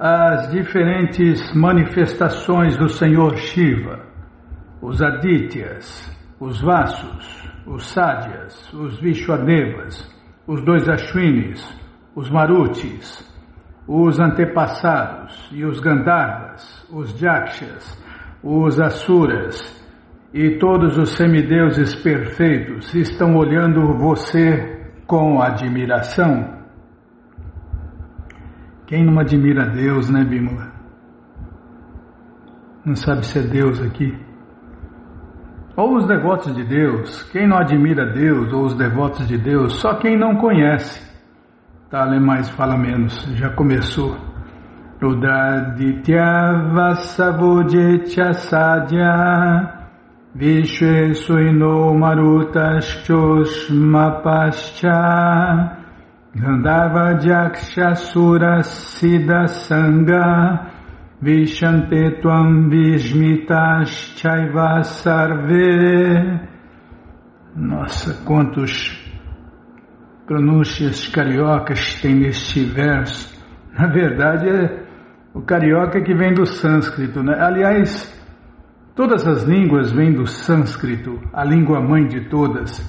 as diferentes manifestações do Senhor Shiva, os Adityas, os Vasus, os Sádyas, os Vishwadevas, os 2 Ashwinis, os Marutis, os antepassados e os Gandharvas, os Jakshas, os Asuras e todos os semideuses perfeitos estão olhando você com admiração. Quem não admira Deus, né, Bímola? Não sabe ser Deus aqui. Ou os devotos de Deus. Quem não admira Deus ou os devotos de Deus? Só quem não conhece. Tá, lê mais, fala menos. Já começou. Rudraditya Vasavojecha Sadhya Vishwe Suino Marutashchoshmapascha Gandharva Jaksha Sura Siddha Sangha Vishante Tvam Vishmitas Chaiva Sarve. Nossa, quantos pronúncias cariocas tem neste verso. Na verdade, o carioca que vem do sânscrito, né? Aliás, todas as línguas vêm do sânscrito, a língua mãe de todas.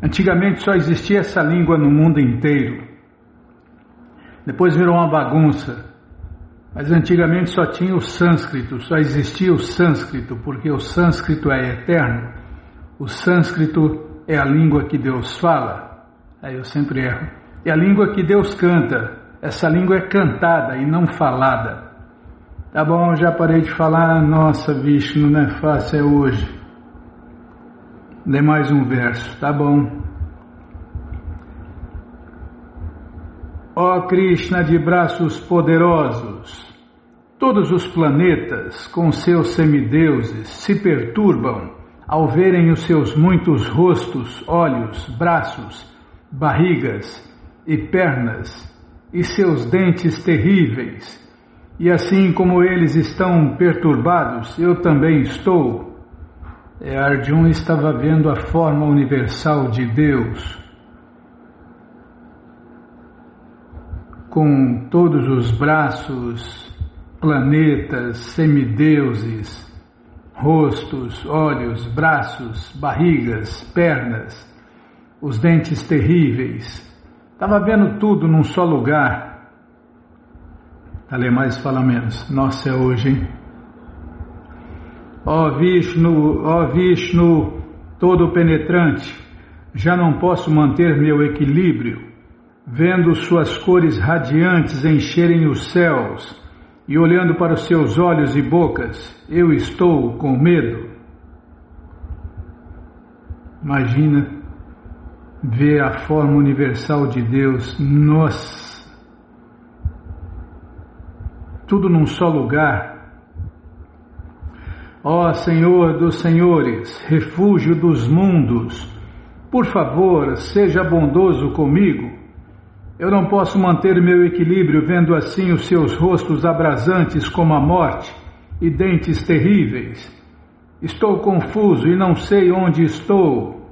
Antigamente só existia essa língua no mundo inteiro. Depois virou uma bagunça. Mas antigamente só tinha o sânscrito, só existia o sânscrito, porque o sânscrito é eterno. O sânscrito é a língua que Deus fala. Aí eu sempre erro. É a língua que Deus canta. Essa língua é cantada e não falada. Tá bom, já parei de falar. Nossa, Vishnu, não é fácil, é hoje. Lê mais um verso, tá bom. Ó Krishna de braços poderosos, todos os planetas com seus semideuses se perturbam ao verem os seus muitos rostos, olhos, braços, barrigas e pernas e seus dentes terríveis. E assim como eles estão perturbados, eu também estou. Arjuna estava vendo a forma universal de Deus, com todos os braços, planetas, semideuses, rostos, olhos, braços, barrigas, pernas, os dentes terríveis. Estava vendo tudo num só lugar. Lê mais, fala menos. Nossa, é hoje, hein? Ó Vishnu, todo penetrante, já não posso manter meu equilíbrio, vendo suas cores radiantes encherem os céus e olhando para os seus olhos e bocas, eu estou com medo. Imagina ver a forma universal de Deus, nossa, tudo num só lugar. Ó Senhor dos senhores, refúgio dos mundos, por favor, seja bondoso comigo. Eu não posso manter meu equilíbrio vendo assim os seus rostos abrasantes como a morte e dentes terríveis. Estou confuso e não sei onde estou.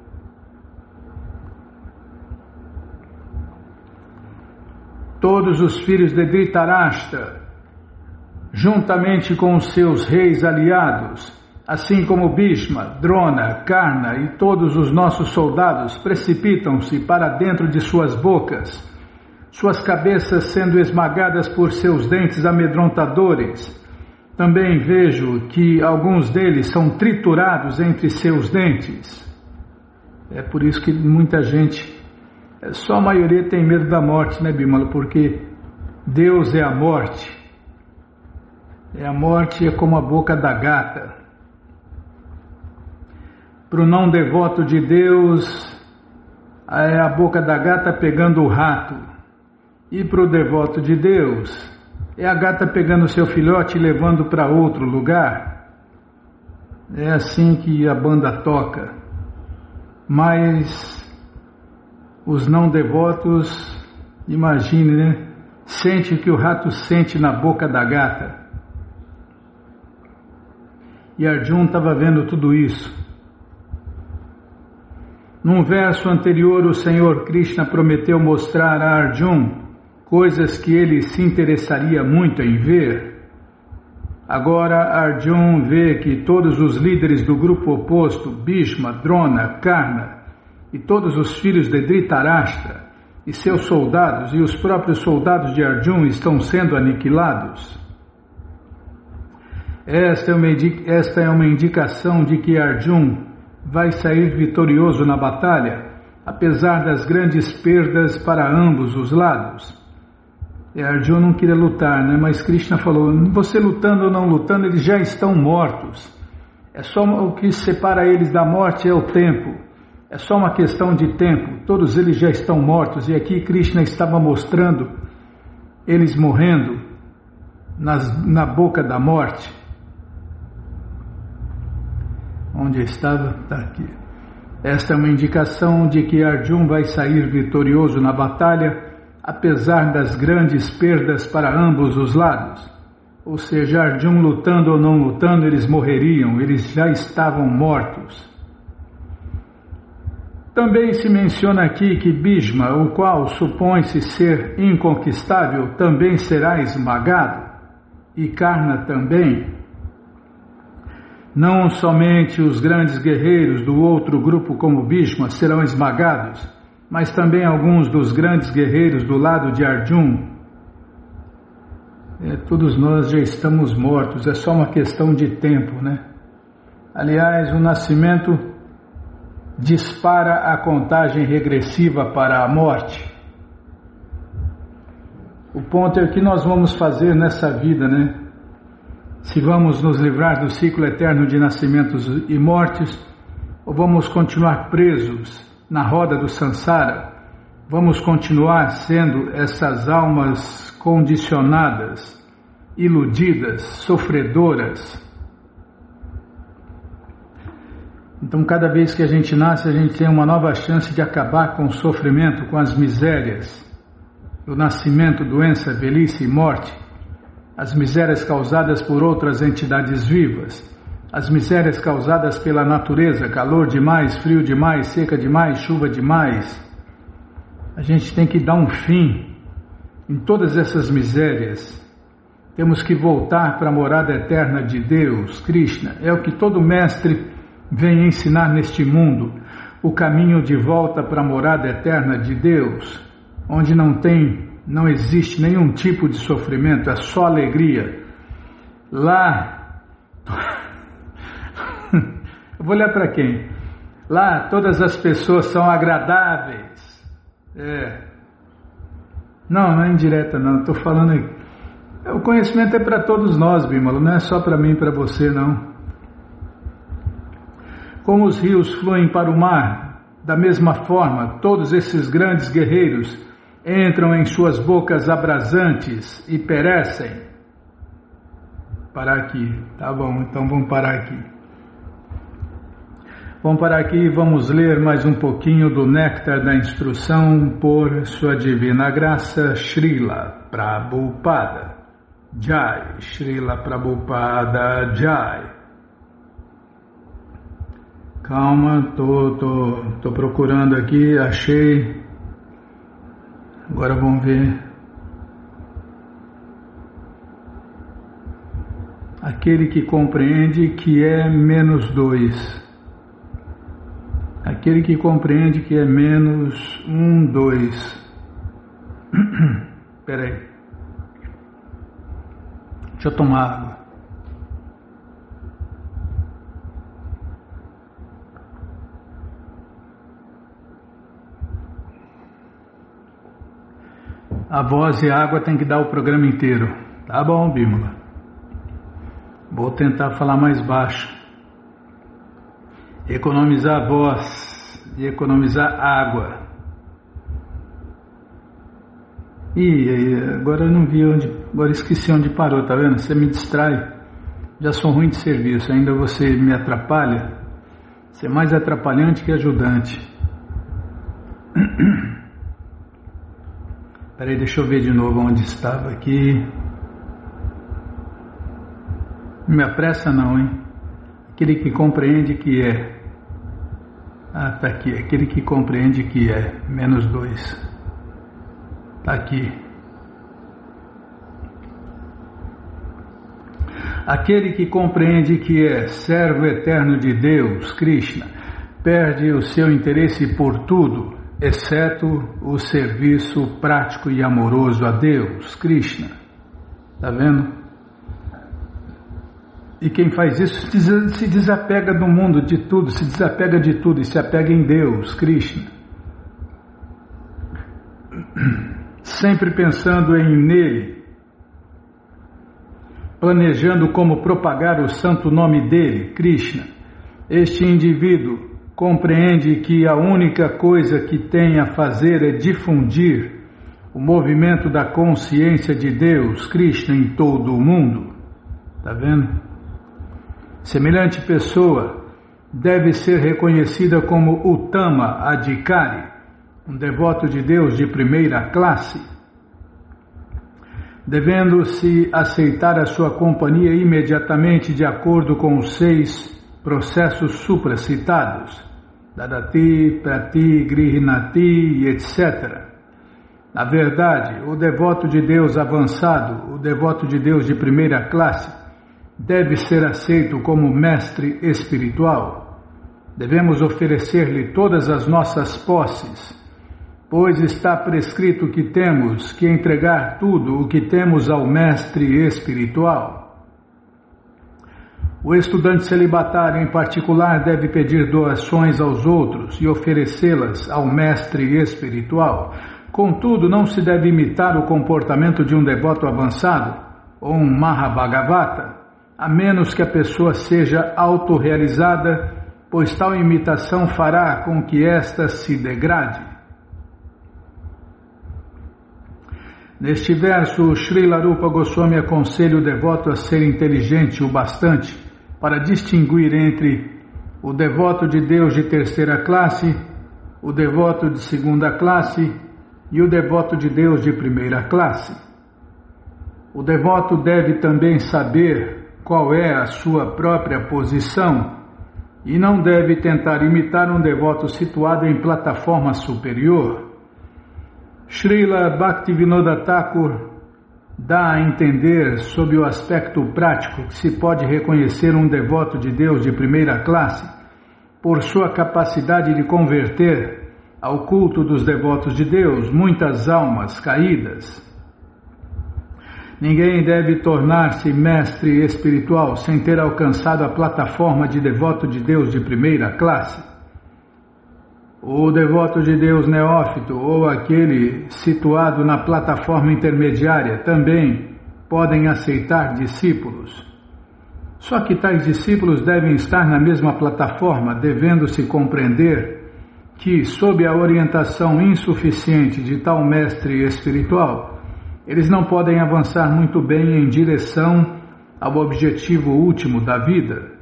Todos os filhos de Dhritarashtra, juntamente com os seus reis aliados, assim como Bhishma, Drona, Karna e todos os nossos soldados, precipitam-se para dentro de suas bocas, suas cabeças sendo esmagadas por seus dentes amedrontadores. Também vejo que alguns deles são triturados entre seus dentes. É por isso que muita gente, só a maioria tem medo da morte, né, Bímola? Porque Deus é a morte. A morte é como a boca da gata. Para o não devoto de Deus, é a boca da gata pegando o rato. E para o devoto de Deus, é a gata pegando seu filhote e levando para outro lugar. É assim que a banda toca. Mas os não devotos, imagine, né? Sente o que o rato sente na boca da gata. E Arjuna estava vendo tudo isso. Num verso anterior, o Senhor Krishna prometeu mostrar a Arjuna coisas que ele se interessaria muito em ver. Agora Arjuna vê que todos os líderes do grupo oposto, Bhishma, Drona, Karna e todos os filhos de Dhritarashtra e seus soldados e os próprios soldados de Arjuna estão sendo aniquilados. Esta é uma indicação de que Arjuna vai sair vitorioso na batalha, apesar das grandes perdas para ambos os lados. Arjuna não queria lutar, né? Mas Krishna falou, você lutando ou não lutando, eles já estão mortos. É só o que separa eles da morte é o tempo. É só uma questão de tempo. Todos eles já estão mortos. E aqui Krishna estava mostrando eles morrendo na boca da morte. Onde estava? Está aqui. Esta é uma indicação de que Arjuna vai sair vitorioso na batalha, apesar das grandes perdas para ambos os lados. Ou seja, Arjuna lutando ou não lutando, eles morreriam, eles já estavam mortos. Também se menciona aqui que Bhishma, o qual supõe-se ser inconquistável, também será esmagado, e Karna também. Não somente os grandes guerreiros do outro grupo como Bhishma serão esmagados, mas também alguns dos grandes guerreiros do lado de Arjuna. Todos nós já estamos mortos, é só uma questão de tempo, né? Aliás, o nascimento dispara a contagem regressiva para a morte. O ponto é o que nós vamos fazer nessa vida, né? Se vamos nos livrar do ciclo eterno de nascimentos e mortes, ou vamos continuar presos na roda do Sansara, vamos continuar sendo essas almas condicionadas, iludidas, sofredoras. Então, cada vez que a gente nasce, a gente tem uma nova chance de acabar com o sofrimento, com as misérias, do nascimento, doença, velhice e morte, as misérias causadas por outras entidades vivas, as misérias causadas pela natureza, calor demais, frio demais, seca demais, chuva demais. A gente tem que dar um fim em todas essas misérias. Temos que voltar para a morada eterna de Deus, Krishna. É o que todo mestre vem ensinar neste mundo, o caminho de volta para a morada eterna de Deus, onde não existe nenhum tipo de sofrimento, é só alegria. Lá, eu vou olhar para quem? Lá todas as pessoas são agradáveis. Não é indireta não, estou falando aí. O conhecimento é para todos nós, Bímola, não é só para mim e para você não. Como os rios fluem para o mar, da mesma forma, todos esses grandes guerreiros entram em suas bocas abrasantes e perecem. Parar aqui, tá bom, então vamos parar aqui. Vamos parar aqui e vamos ler mais um pouquinho do Néctar da Instrução por Sua Divina Graça, Srila Prabhupada Jai, Srila Prabhupada Jai. Calma, tô procurando aqui, achei. Agora vamos ver. Aquele que compreende que é menos 2. Aquele que compreende que é menos 1, 2. Espera aí. Deixa eu tomar água. A voz e a água tem que dar o programa inteiro. Tá bom, Bímola. Vou tentar falar mais baixo. Economizar a voz e economizar água. Agora eu não vi onde. Agora esqueci onde parou, tá vendo? Você me distrai. Já sou ruim de serviço, ainda você me atrapalha. Você é mais atrapalhante que ajudante. Peraí, deixa eu ver de novo onde estava aqui. Não me apressa não, hein? Aquele que compreende que é. Ah, tá aqui. Aquele que compreende que é. Menos 2. Tá aqui. Aquele que compreende que é servo eterno de Deus, Krishna, perde o seu interesse por tudo, exceto o serviço prático e amoroso a Deus, Krishna. Está vendo? E quem faz isso se desapega do mundo, de tudo, se desapega de tudo e se apega em Deus, Krishna. Sempre pensando nele, planejando como propagar o santo nome dele, Krishna. Este indivíduo compreende que a única coisa que tem a fazer é difundir o movimento da consciência de Deus, Krishna, em todo o mundo. Está vendo? Semelhante pessoa deve ser reconhecida como Uttama Adhikari, um devoto de Deus de primeira classe, devendo-se aceitar a sua companhia imediatamente de acordo com os 6 processos supracitados, Dadati, Prati, Grihinati, etc. Na verdade, o devoto de Deus avançado, o devoto de Deus de primeira classe, deve ser aceito como mestre espiritual. Devemos oferecer-lhe todas as nossas posses, pois está prescrito que temos que entregar tudo o que temos ao mestre espiritual. O estudante celibatário, em particular, deve pedir doações aos outros e oferecê-las ao mestre espiritual. Contudo, não se deve imitar o comportamento de um devoto avançado ou um Mahabhagavata, a menos que a pessoa seja autorrealizada, pois tal imitação fará com que esta se degrade. Neste verso, Srila Rupa Goswami aconselha o devoto a ser inteligente o bastante para distinguir entre o devoto de Deus de terceira classe, o devoto de segunda classe e o devoto de Deus de primeira classe. O devoto deve também saber qual é a sua própria posição e não deve tentar imitar um devoto situado em plataforma superior. Srila Bhaktivinoda Thakur dá a entender sob o aspecto prático que se pode reconhecer um devoto de Deus de primeira classe por sua capacidade de converter ao culto dos devotos de Deus muitas almas caídas. Ninguém deve tornar-se mestre espiritual sem ter alcançado a plataforma de devoto de Deus de primeira classe. O devoto de Deus neófito ou aquele situado na plataforma intermediária também podem aceitar discípulos. Só que tais discípulos devem estar na mesma plataforma, devendo-se compreender que, sob a orientação insuficiente de tal mestre espiritual, eles não podem avançar muito bem em direção ao objetivo último da vida.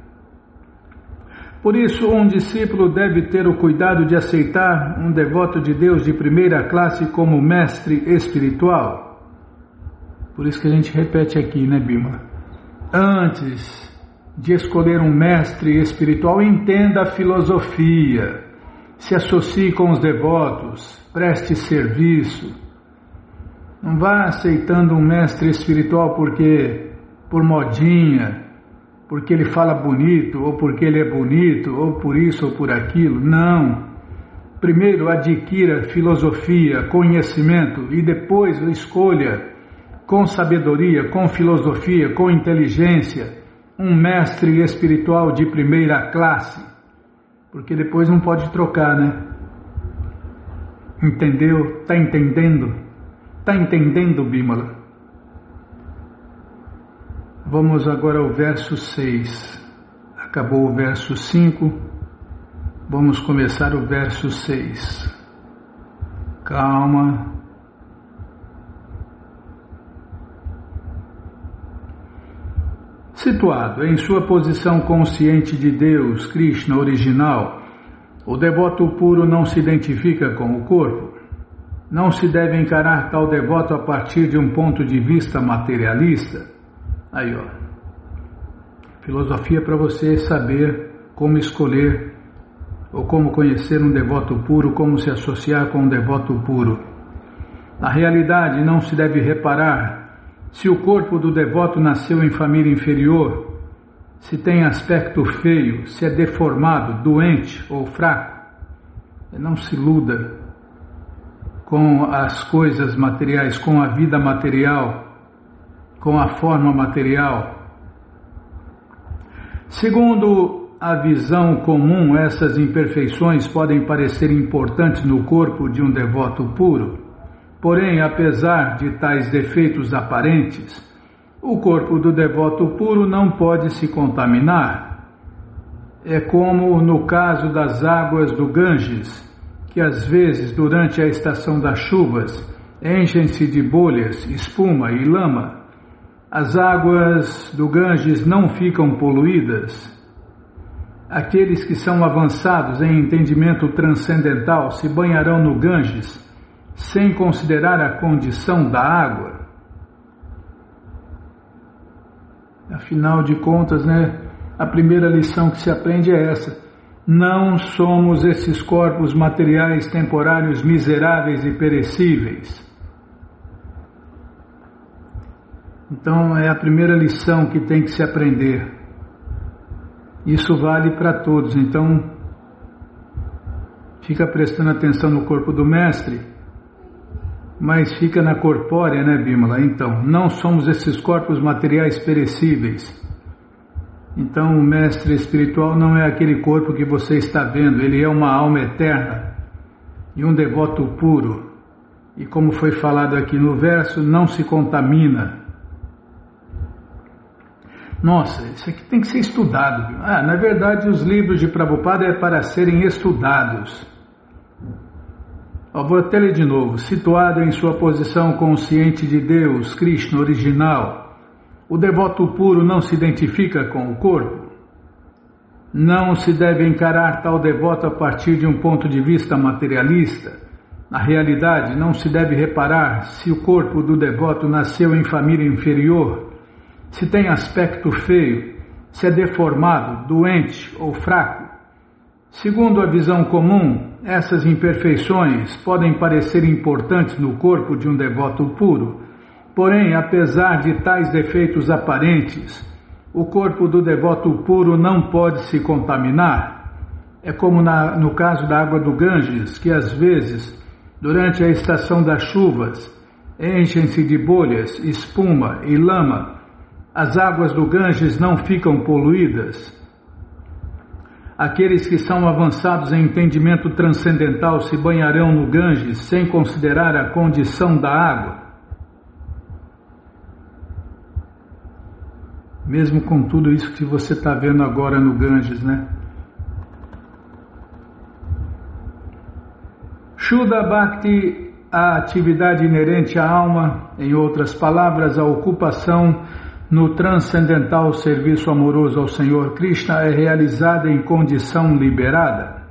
Por isso, um discípulo deve ter o cuidado de aceitar um devoto de Deus de primeira classe como mestre espiritual. Por isso que a gente repete aqui, né, Bima? Antes de escolher um mestre espiritual, entenda a filosofia, se associe com os devotos, preste serviço. Não vá aceitando um mestre espiritual por modinha, porque ele fala bonito, ou porque ele é bonito, ou por isso ou por aquilo. Não. Primeiro adquira filosofia, conhecimento, e depois escolha com sabedoria, com filosofia, com inteligência, um mestre espiritual de primeira classe. Porque depois não pode trocar, né? Entendeu? Está entendendo? Está entendendo, Bimala? Vamos agora ao verso 6. Acabou o verso 5. Vamos começar o verso 6. Calma. Situado em sua posição consciente de Deus, Krishna original, o devoto puro não se identifica com o corpo. Não se deve encarar tal devoto a partir de um ponto de vista materialista. Aí, ó. Filosofia para você saber como escolher ou como conhecer um devoto puro, como se associar com um devoto puro. Na realidade, não se deve reparar Se o corpo do devoto nasceu em família inferior, se tem aspecto feio, se é deformado, doente ou fraco, não se iluda com as coisas materiais, com a vida material, com a forma material. Segundo a visão comum, essas imperfeições podem parecer importantes no corpo de um devoto puro. Porém, apesar de tais defeitos aparentes, o corpo do devoto puro não pode se contaminar. É como no caso das águas do Ganges, que às vezes, durante a estação das chuvas, enchem-se de bolhas, espuma e lama. As águas do Ganges não ficam poluídas. Aqueles que são avançados em entendimento transcendental se banharão no Ganges, sem considerar a condição da água. Afinal de contas, a primeira lição que se aprende é essa. Não somos esses corpos materiais temporários miseráveis e perecíveis. Então é a primeira lição que tem que se aprender. Isso vale para todos. Então fica prestando atenção no corpo do mestre, mas fica na corpórea, Bimala? Então, não somos esses corpos materiais perecíveis. Então o mestre espiritual não é aquele corpo que você está vendo, ele é uma alma eterna e um devoto puro. E como foi falado aqui no verso, não se contamina. Nossa, isso aqui tem que ser estudado. Na verdade, os livros de Prabhupada é para serem estudados. Vou até ler de novo. Situado em sua posição consciente de Deus, Krishna original, o devoto puro não se identifica com o corpo. Não se deve encarar tal devoto a partir de um ponto de vista materialista. Na realidade, não se deve reparar se o corpo do devoto nasceu em família inferior, se tem aspecto feio, se é deformado, doente ou fraco. Segundo a visão comum, essas imperfeições podem parecer importantes no corpo de um devoto puro. Porém, apesar de tais defeitos aparentes, o corpo do devoto puro não pode se contaminar. É como no caso da água do Ganges, que às vezes, durante a estação das chuvas, enchem-se de bolhas, espuma e lama. As águas do Ganges não ficam poluídas. Aqueles que são avançados em entendimento transcendental se banharão no Ganges sem considerar a condição da água. Mesmo com tudo isso que você está vendo agora no Ganges, Shuddha Bhakti, a atividade inerente à alma, em outras palavras, a ocupação no transcendental serviço amoroso ao Senhor Krishna, é realizada em condição liberada.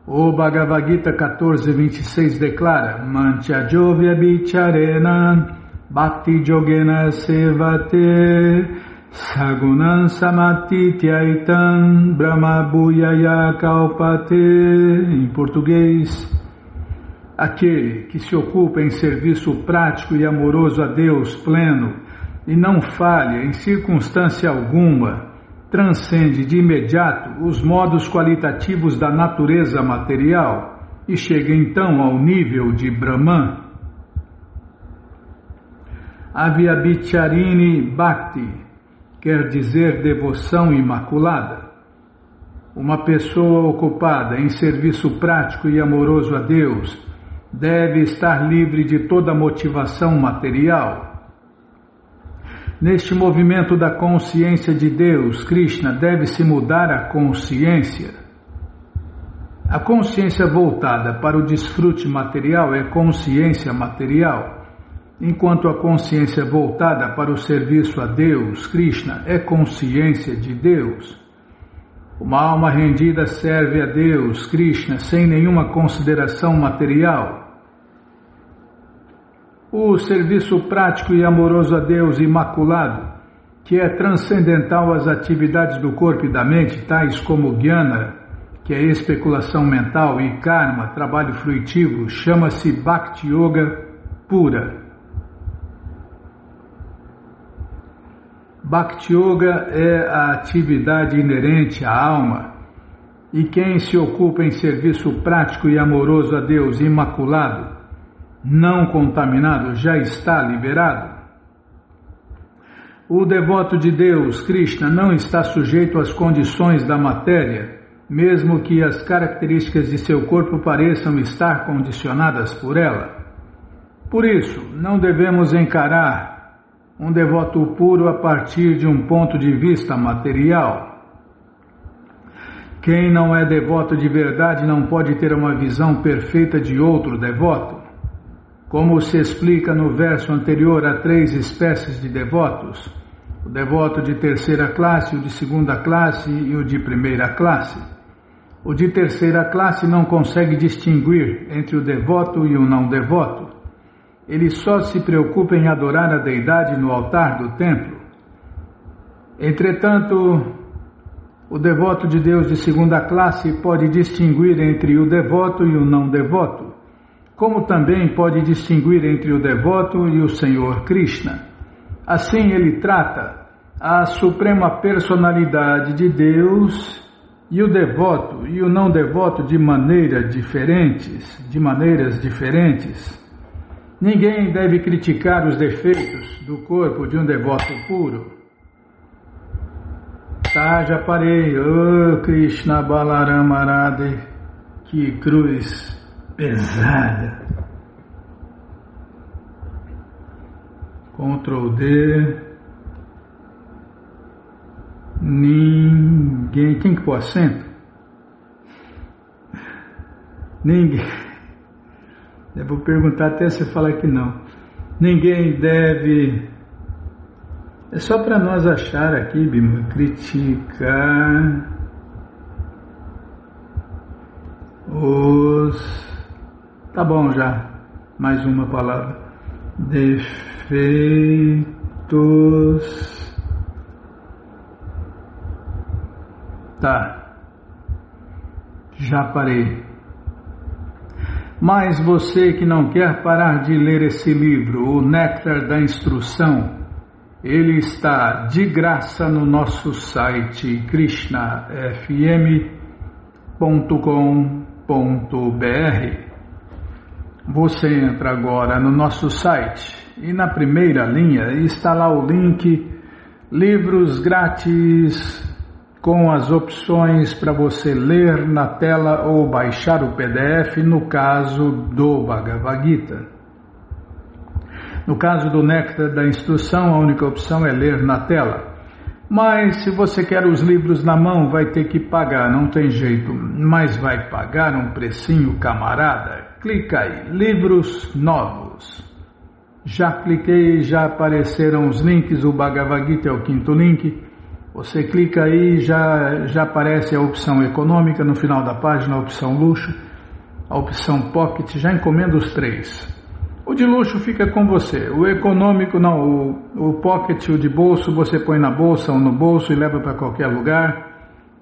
O Bhagavad Gita 14:26 declara: Mantyajovya bicharena bhakti yogena sevate sagunan samatithyaitam brahma bhuyaya kalpate. Em português, aquele que se ocupa em serviço prático e amoroso a Deus pleno e não falha em circunstância alguma, transcende de imediato os modos qualitativos da natureza material e chega então ao nível de Brahman. Avyabhicharini Bhakti quer dizer devoção imaculada. Uma pessoa ocupada em serviço prático e amoroso a Deus deve estar livre de toda motivação material. Neste movimento da consciência de Deus, Krishna deve-se mudar a consciência. A consciência voltada para o desfrute material é consciência material, enquanto a consciência voltada para o serviço a Deus, Krishna, é consciência de Deus. Uma alma rendida serve a Deus, Krishna, sem nenhuma consideração material. O serviço prático e amoroso a Deus imaculado, que é transcendental às atividades do corpo e da mente, tais como Jnana, que é especulação mental, e Karma, trabalho fruitivo, chama-se Bhakti Yoga pura. Bhakti Yoga é a atividade inerente à alma, e quem se ocupa em serviço prático e amoroso a Deus, imaculado, não contaminado, já está liberado. O devoto de Deus, Krishna, não está sujeito às condições da matéria, mesmo que as características de seu corpo pareçam estar condicionadas por ela. Por isso, não devemos encarar um devoto puro a partir de um ponto de vista material. Quem não é devoto de verdade não pode ter uma visão perfeita de outro devoto. Como se explica no verso anterior, há 3 espécies de devotos: o devoto de terceira classe, o de segunda classe e o de primeira classe. O de terceira classe não consegue distinguir entre o devoto e o não devoto. Ele só se preocupa em adorar a deidade no altar do templo. Entretanto, o devoto de Deus de segunda classe pode distinguir entre o devoto e o não devoto, como também pode distinguir entre o devoto e o Senhor Krishna. Assim ele trata a suprema personalidade de Deus e o devoto e o não devoto de maneiras diferentes. Ninguém deve criticar os defeitos do corpo de um devoto puro. Tá, já parei. Oh, Krishna Balarama Radhe, que cruz pesada. Ctrl D. Ninguém. Quem que pôr acento? Ninguém. Eu vou perguntar até você falar que não. Ninguém deve. É só para nós achar aqui, Bima. Criticar os. Tá bom já. Mais uma palavra. Defeitos. Tá. Já parei. Mas você que não quer parar de ler esse livro, o Néctar da Instrução, ele está de graça no nosso site krishnafm.com.br. Você entra agora no nosso site e na primeira linha está lá o link Livros Grátis, com as opções para você ler na tela ou baixar o PDF no caso do Bhagavad Gita. No caso do Néctar da Instrução, a única opção é ler na tela. Mas se você quer os livros na mão, vai ter que pagar, não tem jeito. Mas vai pagar um precinho, camarada. Clica aí, livros novos. Já cliquei, já apareceram os links, o Bhagavad Gita é o 5º link. Você clica aí, já aparece a opção econômica, no final da página a opção luxo, a opção pocket, já encomenda os 3. O de luxo fica com você, o econômico não, o pocket, o de bolso, você põe na bolsa ou no bolso e leva para qualquer lugar.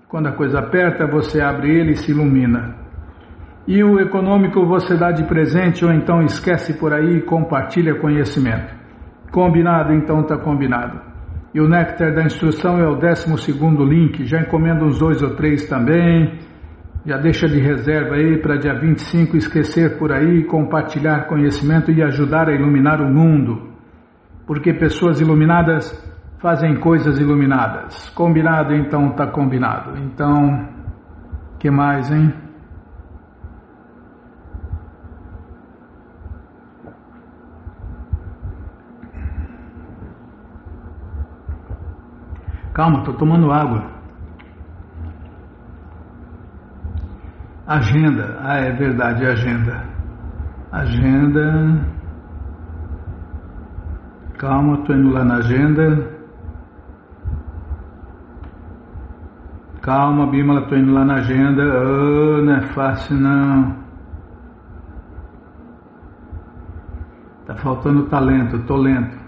Quando a coisa aperta, você abre ele e se ilumina. E o econômico você dá de presente ou então esquece por aí e compartilha conhecimento. Combinado? Então está combinado. E o Néctar da Instrução é o 12º link, já encomenda uns 2 ou 3 também, já deixa de reserva aí para dia 25 esquecer por aí, compartilhar conhecimento e ajudar a iluminar o mundo, porque pessoas iluminadas fazem coisas iluminadas. Combinado? Então está combinado. Então, que mais, hein? Calma, estou tomando água. Agenda. Ah, é verdade, agenda. Agenda. Calma, estou indo lá na agenda. Calma, Bímola, estou indo lá na agenda. Oh, não é fácil não. Tá faltando talento, estou lento.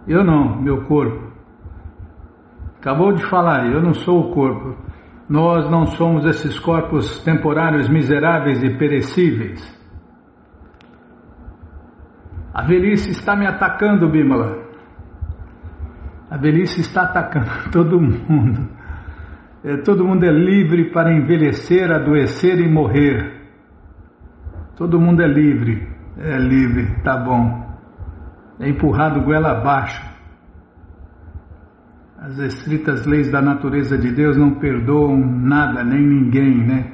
Eu não, meu corpo. Acabou de falar, eu não sou o corpo. Nós não somos esses corpos temporários, miseráveis e perecíveis. A velhice está me atacando, Bímola. A velhice está atacando todo mundo. Todo mundo é livre para envelhecer, adoecer e morrer. Todo mundo é livre, tá bom. É empurrado goela abaixo. As estritas leis da natureza de Deus não perdoam nada, nem ninguém, né?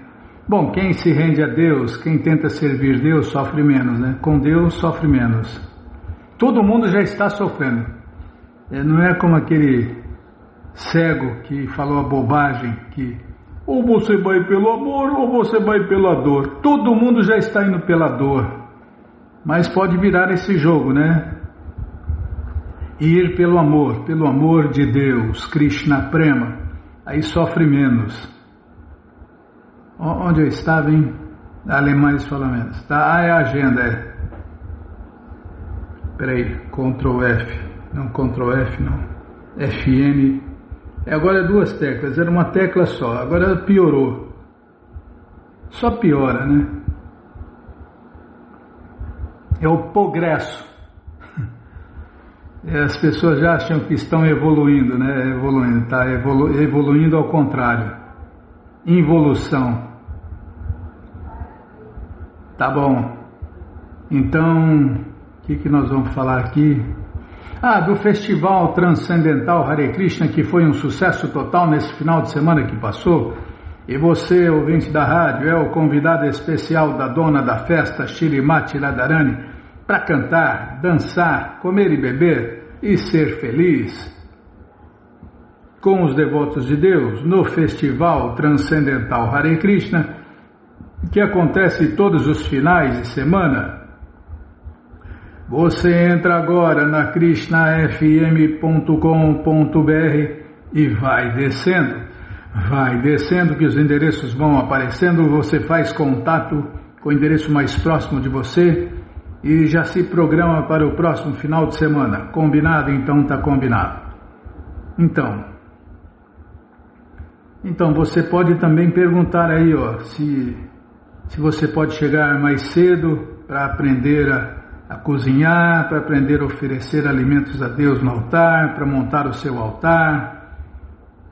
Bom, quem se rende a Deus, quem tenta servir Deus, sofre menos, né? Com Deus, sofre menos. Todo mundo já está sofrendo. Não é como aquele cego que falou a bobagem que ou você vai pelo amor ou você vai pela dor. Todo mundo já está indo pela dor. Mas pode virar esse jogo, né? Ir pelo amor de Deus, Krishna Prema. Aí sofre menos. Onde eu estava, hein? Alemães falam menos. Tá? É a agenda, Peraí, Ctrl F. Não, Ctrl F não. FN. Agora é duas teclas, era uma tecla só, agora piorou. Só piora, né? É o progresso. As pessoas já acham que estão evoluindo, né? Evoluindo ao contrário. Involução. Tá bom. Então, o que nós vamos falar aqui? Do Festival Transcendental Hare Krishna, que foi um sucesso total nesse final de semana que passou. E você, ouvinte da rádio, é o convidado especial da dona da festa, Shrimati Radharani, para cantar, dançar, comer e beber e ser feliz com os devotos de Deus no Festival Transcendental Hare Krishna, que acontece todos os finais de semana. Você entra agora na krishnafm.com.br e vai descendo que os endereços vão aparecendo, você faz contato com o endereço mais próximo de você e já se programa para o próximo final de semana. Combinado? Então está combinado. Então você pode também perguntar aí, se você pode chegar mais cedo para aprender a cozinhar, para aprender a oferecer alimentos a Deus no altar, para montar o seu altar,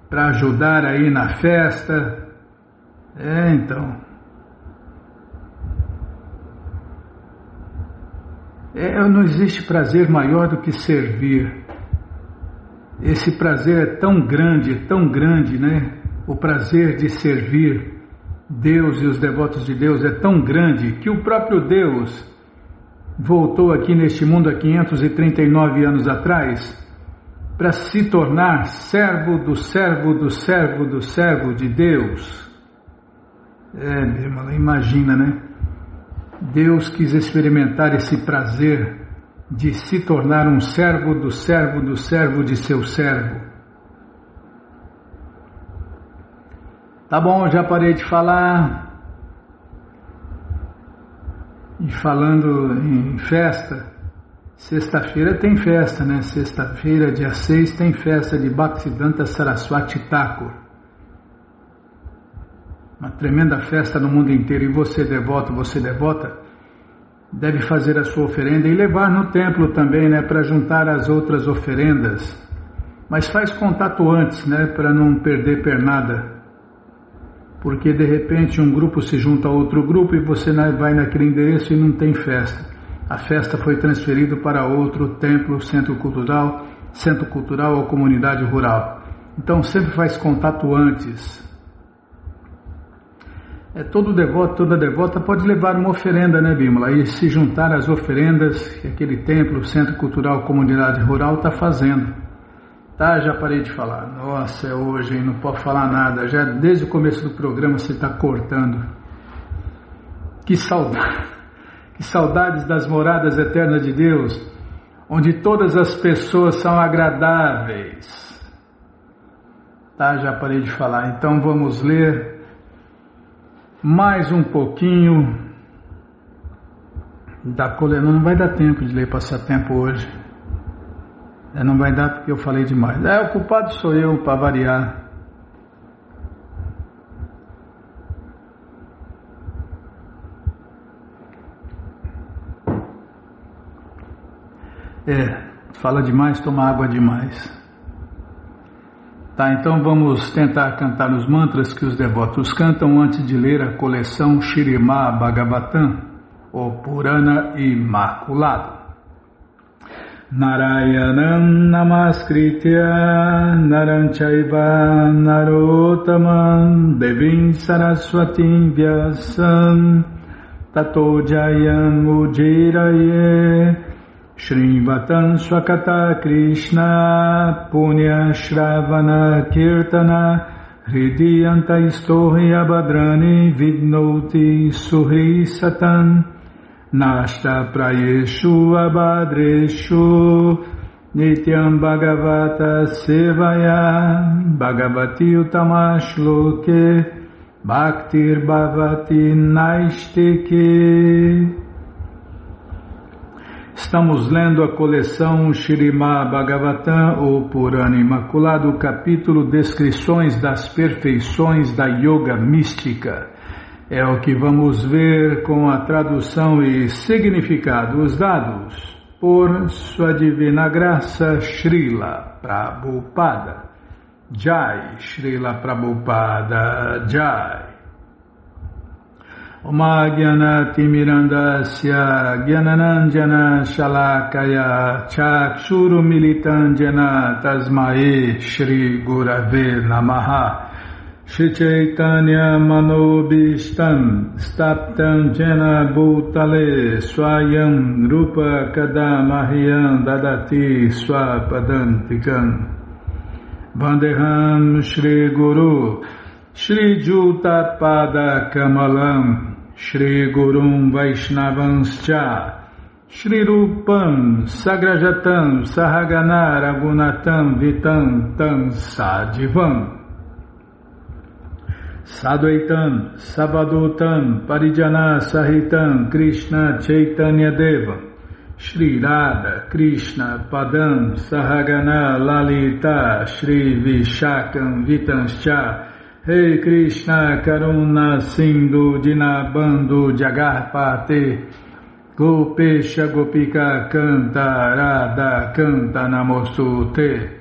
para ajudar aí na festa. Não existe prazer maior do que servir. Esse prazer é tão grande, né? O prazer de servir Deus e os devotos de Deus é tão grande que o próprio Deus voltou aqui neste mundo há 539 anos atrás para se tornar servo do servo do servo do servo de Deus. Imagina, né? Deus quis experimentar esse prazer de se tornar um servo do servo do servo de seu servo. Tá bom, já parei de falar. E falando em festa, sexta-feira tem festa, né? Sexta-feira, dia 6, tem festa de Bhaktisiddhanta Saraswati Thakur. Uma tremenda festa no mundo inteiro. E você devota, deve fazer a sua oferenda e levar no templo também, né? Para juntar as outras oferendas. Mas faz contato antes, né? Para não perder pernada. Porque de repente um grupo se junta a outro grupo e você vai naquele endereço e não tem festa. A festa foi transferida para outro templo, centro cultural ou comunidade rural. Então sempre faz contato antes. Todo devoto, toda devota pode levar uma oferenda, né, Bímola? E se juntar às oferendas que aquele templo, centro cultural, comunidade rural está fazendo. Já parei de falar. Nossa, é hoje, hein? Não pode falar nada. Já desde o começo do programa você está cortando. Que saudades das moradas eternas de Deus, onde todas as pessoas são agradáveis. Já parei de falar. Então vamos ler mais um pouquinho da coluna. Não vai dar tempo de ler passatempo hoje. Não vai dar porque eu falei demais. O culpado sou eu, para variar. Fala demais, toma água demais. Tá, então vamos tentar cantar os mantras que os devotos cantam antes de ler a coleção Śrīmad Bhagavatam, o Purana Imaculado. Narayanam Namaskritya Naram Chaiva Narottamam Devim Saraswatim Vyasam Tato Jayam Ujiraye Shrivatam Swakata Krishna Punya Shravana Kirtana Hridiyanta Istohi Abhadrani Vidnoti Suhi Satan Nashta Prayeshu Abhadreshu Nityam Bhagavata Sevaya Bhagavati Utamashloke Bhaktir Bhavati Naistike. Estamos lendo a coleção Śrīmad Bhagavatam, o Purana Imaculado, capítulo Descrições das Perfeições da Yoga Mística. É o que vamos ver com a tradução e significado, os dados por Sua Divina Graça Srila Prabhupada. Jai, Srila Prabhupada, Jai. Oma Gyanati Mirandasya Gyananandjana Shalakaya Chakshuru Militandjana Tasmae Shri Gurave Namaha Shri Chaitanya Manobishtam Staptam Jena Bhutale Swayam Rupa Kadamahyam Dadati Swapadantikam Vandeham Shri Guru Shri Juta Pada Kamalam Shri Gurum Vaishnavanscha Shri Rupam Sagrajatam Sahagana Ragunatam Vitam Tam Sadivam Sadvaitam Savadutam Parijana Sahitam Krishna Chaitanya Deva Shri Radha Krishna Padam Sahagana Lalita Shri Vishakam Vitanscha Rei Krishna Karuna Sindhu Dinabandhu Jagarpate Gopesha Gopika Canta Radha Canta Namostute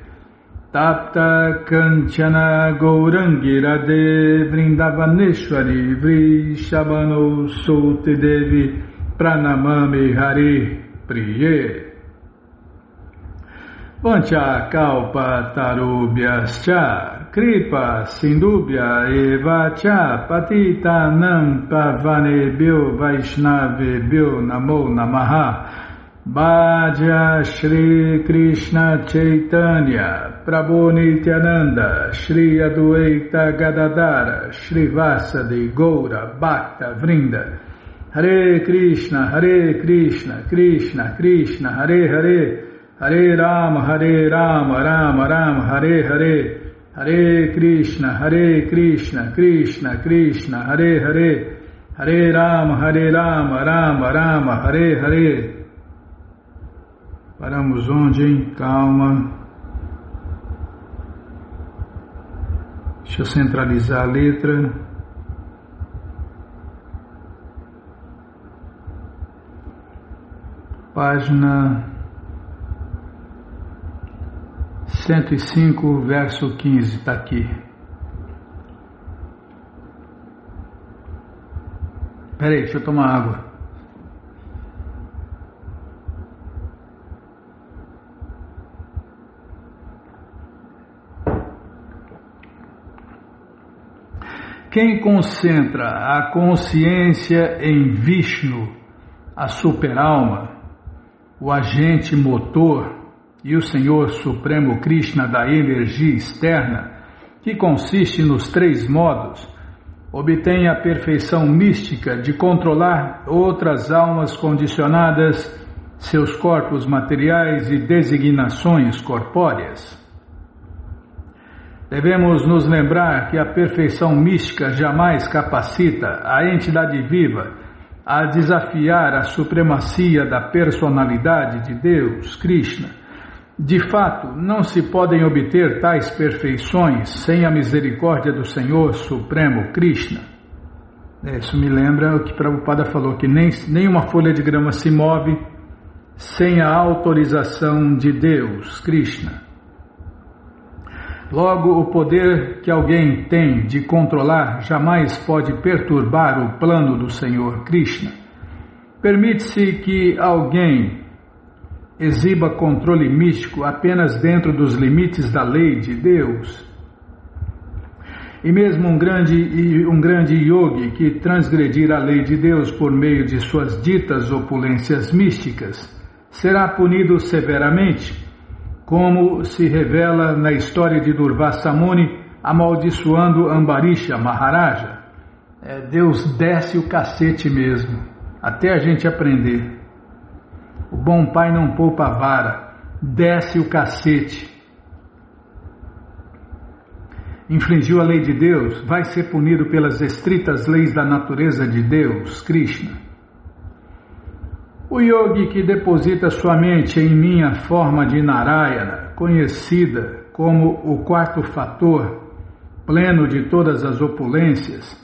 Tapta Kanchana Gourangi Radhe Vrindavaneshwari Vrishabhano Suti Devi Pranamami Hari Priye Vancha Kalpa Tarubhyascha Kripa Sindubhya Eva Cha Patita Nam Pavanebhyo Vaishnavebhyo Namo Namaha Bhaja Shri Krishna Chaitanya Prabhu Nityananda Shri Adwaita Gadadara Shri Vasadi Goura Bhakta Vrinda Hare Krishna Krishna Krishna Hare Hare Hare Rama Rama Rama Hare Hare Hare Krishna Krishna Krishna Hare Hare Hare Rama Rama Rama Hare Hare. Paramos onde, hein? Calma. Deixa eu centralizar a letra. Página 105, verso 15, está aqui. Peraí, deixa eu tomar água. Quem concentra a consciência em Vishnu, a superalma, o agente motor e o Senhor Supremo Krishna da energia externa, que consiste nos três modos, obtém a perfeição mística de controlar outras almas condicionadas, seus corpos materiais e designações corpóreas. Devemos nos lembrar que a perfeição mística jamais capacita a entidade viva a desafiar a supremacia da personalidade de Deus, Krishna. De fato, não se podem obter tais perfeições sem a misericórdia do Senhor Supremo Krishna. Isso me lembra o que Prabhupada falou, que nem uma folha de grama se move sem a autorização de Deus, Krishna. Logo, o poder que alguém tem de controlar jamais pode perturbar o plano do Senhor Krishna. Permite-se que alguém exiba controle místico apenas dentro dos limites da lei de Deus. E mesmo um grande yogi que transgredir a lei de Deus por meio de suas ditas opulências místicas será punido severamente, como se revela na história de Durvasa Muni amaldiçoando Ambarisha Maharaja. Deus desce o cacete mesmo, até a gente aprender. O bom pai não poupa a vara, desce o cacete. Infringiu a lei de Deus, vai ser punido pelas estritas leis da natureza de Deus, Krishna. O yogi que deposita sua mente em minha forma de Narayana, conhecida como o quarto fator, pleno de todas as opulências,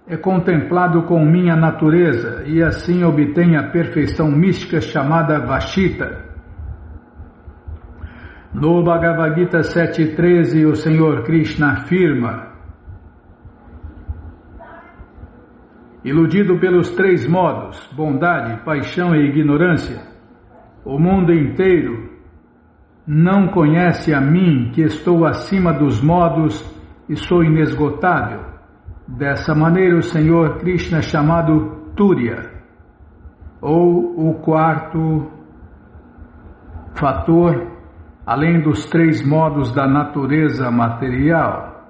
é contemplado com minha natureza e assim obtém a perfeição mística chamada Vashita. No Bhagavad Gita 7.13, o Senhor Krishna afirma: iludido pelos três modos, bondade, paixão e ignorância, o mundo inteiro não conhece a mim, que estou acima dos modos e sou inesgotável. Dessa maneira, o Senhor Krishna é chamado Turiya, ou o quarto fator, além dos três modos da natureza material.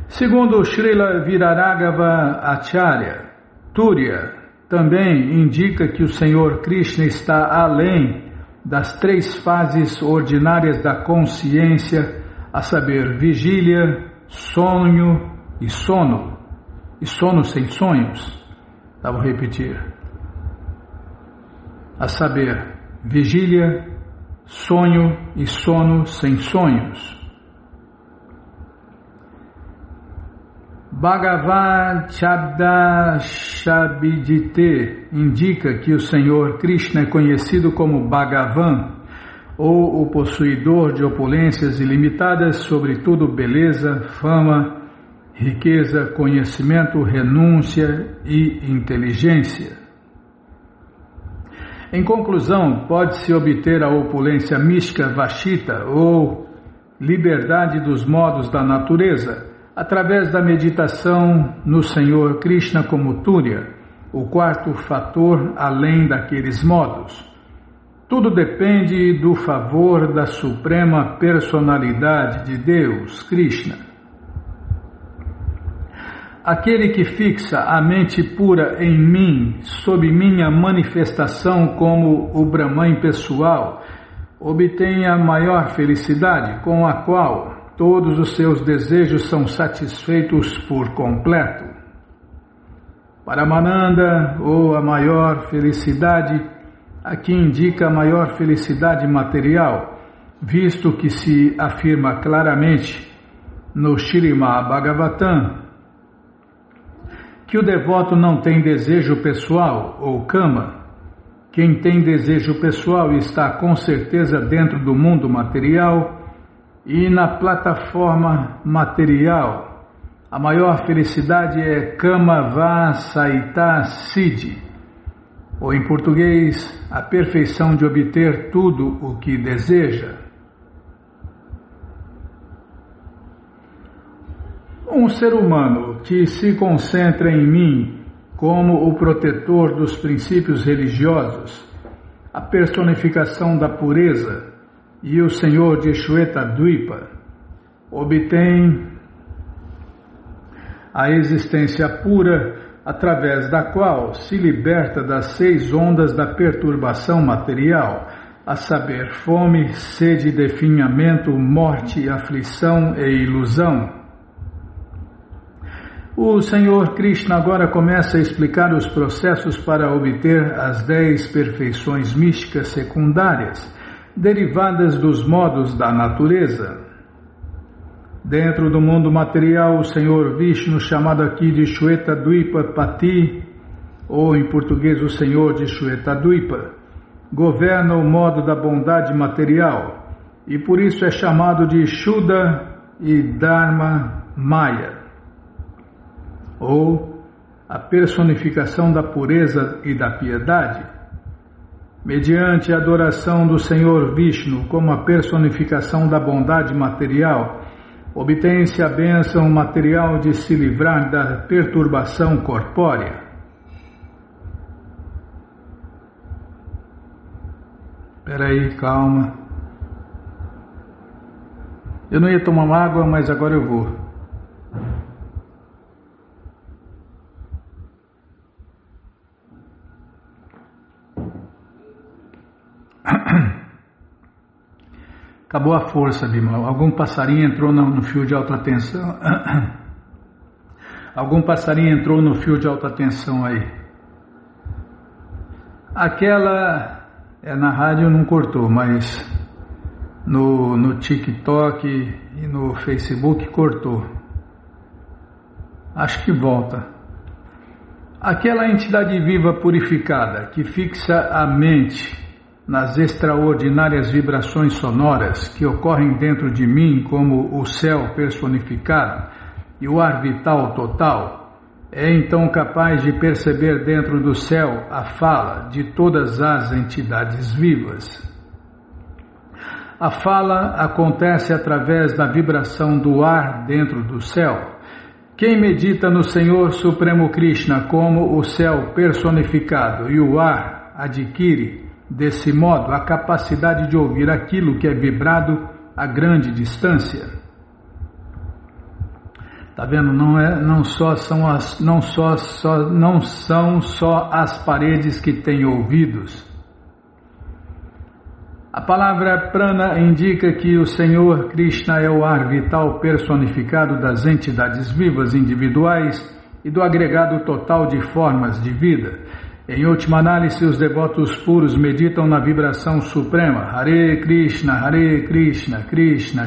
Segundo Srila Viraraghava Acharya, Turiya também indica que o Senhor Krishna está além das três fases ordinárias da consciência, a saber, vigília, sonho e sono sem sonhos. Vou repetir. A saber, vigília, sonho e sono sem sonhos. Bhagavad Shabda Shabdite indica que o Senhor Krishna é conhecido como Bhagavan, ou o possuidor de opulências ilimitadas, sobretudo beleza, fama, riqueza, conhecimento, renúncia e inteligência. Em conclusão, pode-se obter a opulência mística Vashita, ou liberdade dos modos da natureza, através da meditação no Senhor Krishna como Turiya, o quarto fator além daqueles modos. Tudo depende do favor da suprema personalidade de Deus, Krishna. Aquele que fixa a mente pura em mim, sob minha manifestação como o Brahman pessoal, obtém a maior felicidade, com a qual todos os seus desejos são satisfeitos por completo. Paramananda, ou a maior felicidade, aqui indica a maior felicidade material, visto que se afirma claramente no Śrīmad Bhagavatam que o devoto não tem desejo pessoal, ou kama. Quem tem desejo pessoal está com certeza dentro do mundo material e na plataforma material. A maior felicidade é Kama Vasaita Siddhi, ou em português, a perfeição de obter tudo o que deseja. Um ser humano que se concentra em mim como o protetor dos princípios religiosos, a personificação da pureza e o Senhor de Shweta-dvipa, obtém a existência pura através da qual se liberta das 6 ondas da perturbação material, a saber, fome, sede, definhamento, morte, aflição e ilusão. O Senhor Krishna agora começa a explicar os processos para obter as 10 perfeições místicas secundárias, derivadas dos modos da natureza. Dentro do mundo material, o Senhor Vishnu, chamado aqui de Shweta-dvipa Pati, ou em português o Senhor de Shweta-dvipa, governa o modo da bondade material, e por isso é chamado de Shuddha e Dharma Maya, ou a personificação da pureza e da piedade. Mediante a adoração do Senhor Vishnu como a personificação da bondade material, obtém-se a bênção material de se livrar da perturbação corpórea. Espera aí, calma. Eu não ia tomar água, mas agora eu vou. Acabou a força, Bimala. Algum passarinho entrou no fio de alta tensão. Algum passarinho entrou no fio de alta tensão aí. Aquela na rádio não cortou, mas no TikTok e no Facebook cortou. Acho que volta. Aquela entidade viva purificada que fixa a mente nas extraordinárias vibrações sonoras que ocorrem dentro de mim como o céu personificado e o ar vital total, é então capaz de perceber dentro do céu a fala de todas as entidades vivas. A fala acontece através da vibração do ar dentro do céu. Quem medita no Senhor Supremo Krishna como o céu personificado e o ar adquire desse modo a capacidade de ouvir aquilo que é vibrado a grande distância. Tá vendo? Não são só as paredes que têm ouvidos. A palavra prana indica que o Senhor Krishna é o ar vital personificado das entidades vivas individuais e do agregado total de formas de vida. Em última análise, os devotos puros meditam na vibração suprema Hare Krishna, Krishna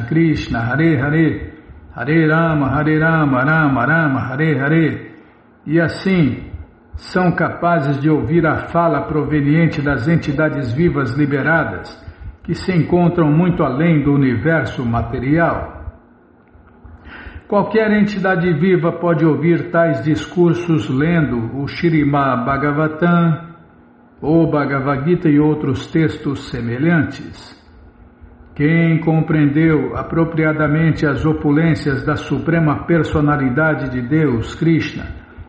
Krishna, Hare Hare, Hare Rama, Rama Rama, Hare Hare, e assim são capazes de ouvir a fala proveniente das entidades vivas liberadas, que se encontram muito além do universo material. Qualquer entidade viva pode ouvir tais discursos lendo o Śrīmad Bhagavatam, ou Bhagavad Gita e outros textos semelhantes. Quem compreendeu apropriadamente as opulências da Suprema Personalidade de Deus, Krishna,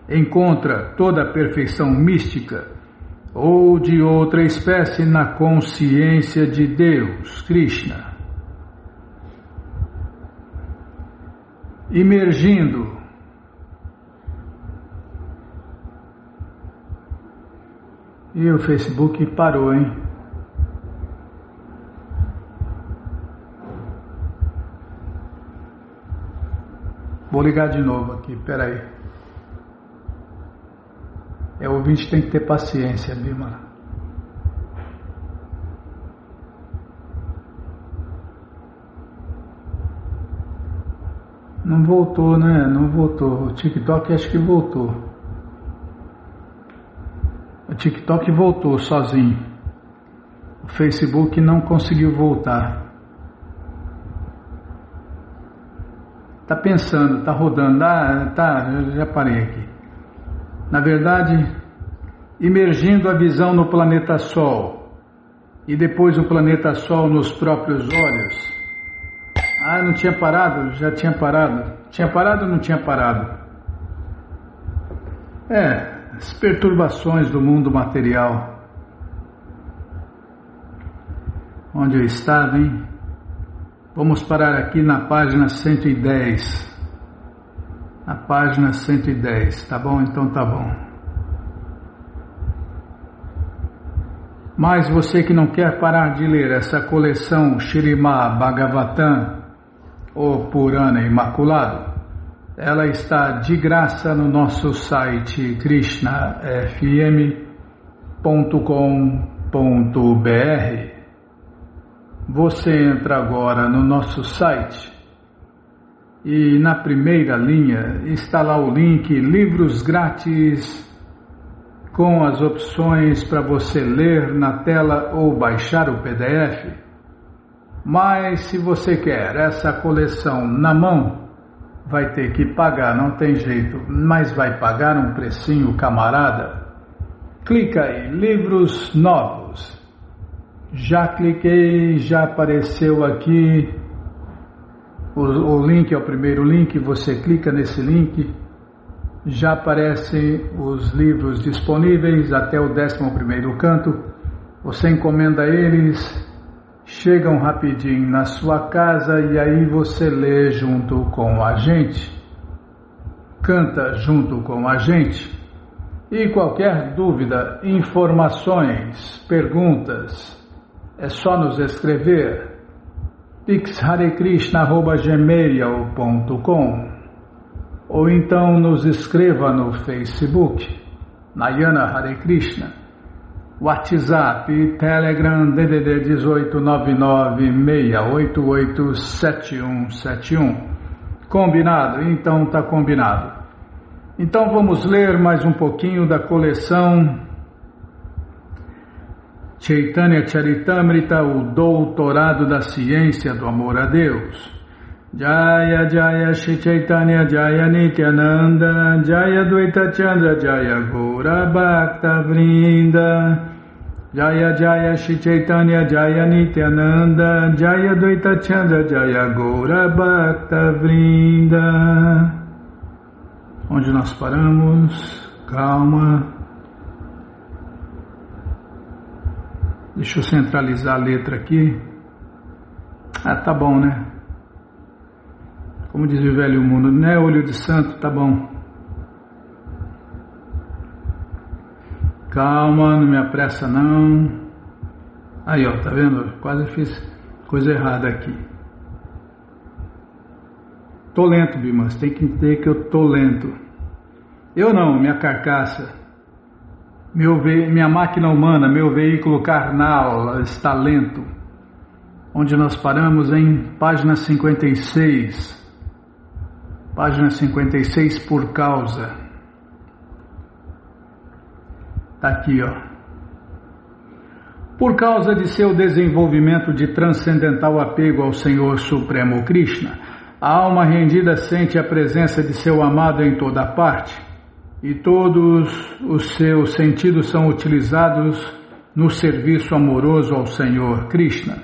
encontra toda a perfeição mística ou de outra espécie na consciência de Deus, Krishna. Imergindo. E o Facebook parou, hein? Vou ligar de novo aqui, peraí. O ouvinte tem que ter paciência, Bimala. Não voltou, né? Não voltou. O TikTok acho que voltou. O TikTok voltou sozinho. O Facebook não conseguiu voltar. Tá pensando, tá rodando. Eu já parei aqui. Na verdade, imergindo a visão no planeta Sol e depois o planeta Sol nos próprios olhos. Não tinha parado? Já tinha parado. Tinha parado ou não tinha parado? As perturbações do mundo material. Onde eu estava, hein? Vamos parar aqui na página 110. Na página 110, tá bom? Então tá bom. Mas você que não quer parar de ler essa coleção Śrīmad Bhagavatam, o Purana Imaculado, ela está de graça no nosso site krishnafm.com.br. Você entra agora no nosso site e na primeira linha está lá o link Livros Grátis, com as opções para você ler na tela ou baixar o PDF. Mas se você quer essa coleção na mão, vai ter que pagar, não tem jeito, mas vai pagar um precinho, camarada. Clica aí, livros novos. Já cliquei, já apareceu aqui. O link é o primeiro link, você clica nesse link, já aparecem os livros disponíveis até o 11º canto. Você encomenda eles, chegam rapidinho na sua casa e aí você lê junto com a gente, canta junto com a gente. E qualquer dúvida, informações, perguntas, é só nos escrever pixharekrishna@gmail.com ou então nos escreva no Facebook, Nayana Hare Krishna, WhatsApp, Telegram, DDD 18996887171. Combinado? Então tá combinado. Então vamos ler mais um pouquinho da coleção Chaitanya Charitamrita, o doutorado da ciência do amor a Deus. Jaya Jaya Shri Chaitanya Jaya Nityananda Jaya Dvaita Chandra Jaya Gaura Bhakta Vrinda Jaya Jaya Shri Chaitanya Jaya Nityananda Jaya Dvaita Chandra Jaya Gaura Bhakta Vrinda. Onde nós paramos? Calma. Deixa eu centralizar a letra aqui. Ah, tá bom, né? Como diz o velho mundo, né? Olho de santo, tá bom. Calma, não me apressa não. Aí, ó, tá vendo? Quase fiz coisa errada aqui. Tô lento, Bimas, tem que entender que eu tô lento. Eu não, minha carcaça. Minha máquina humana, meu veículo carnal está lento. Onde nós paramos em página 56. Página 56, por causa. Está aqui, ó. Por causa de seu desenvolvimento de transcendental apego ao Senhor Supremo Krishna, a alma rendida sente a presença de seu amado em toda parte. E todos os seus sentidos são utilizados no serviço amoroso ao Senhor Krishna.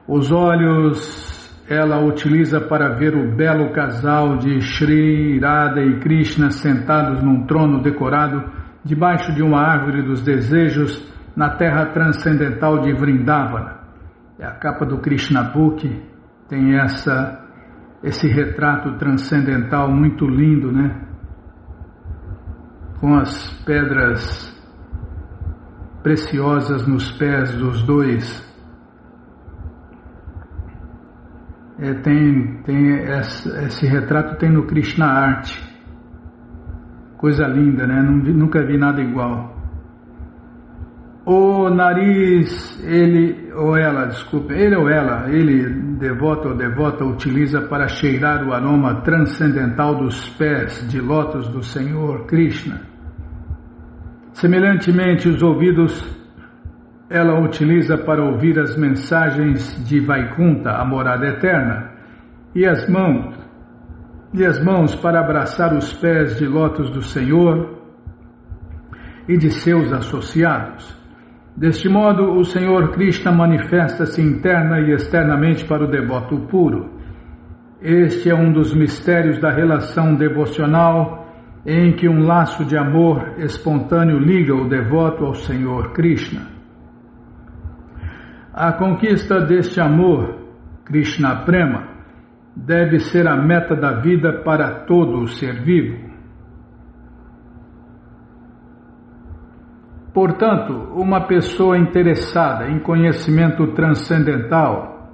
Os olhos ela utiliza para ver o belo casal de Shri Radha e Krishna sentados num trono decorado debaixo de uma árvore dos desejos na terra transcendental de Vrindavana. É a capa do Krishna Book, tem esse retrato transcendental muito lindo, né? Com as pedras preciosas nos pés dos dois. Esse retrato tem no Krishna Art. Coisa linda, né? Nunca vi nada igual. O nariz, ele ou ela, devoto ou devota, utiliza para cheirar o aroma transcendental dos pés de lótus do Senhor Krishna. Semelhantemente, os ouvidos ela utiliza para ouvir as mensagens de Vaikunta, a morada eterna, e as mãos para abraçar os pés de lótus do Senhor e de seus associados. Deste modo, o Senhor Krishna manifesta-se interna e externamente para o devoto puro. Este é um dos mistérios da relação devocional em que um laço de amor espontâneo liga o devoto ao Senhor Krishna. A conquista deste amor, Krishna Prema, deve ser a meta da vida para todo o ser vivo. Portanto, uma pessoa interessada em conhecimento transcendental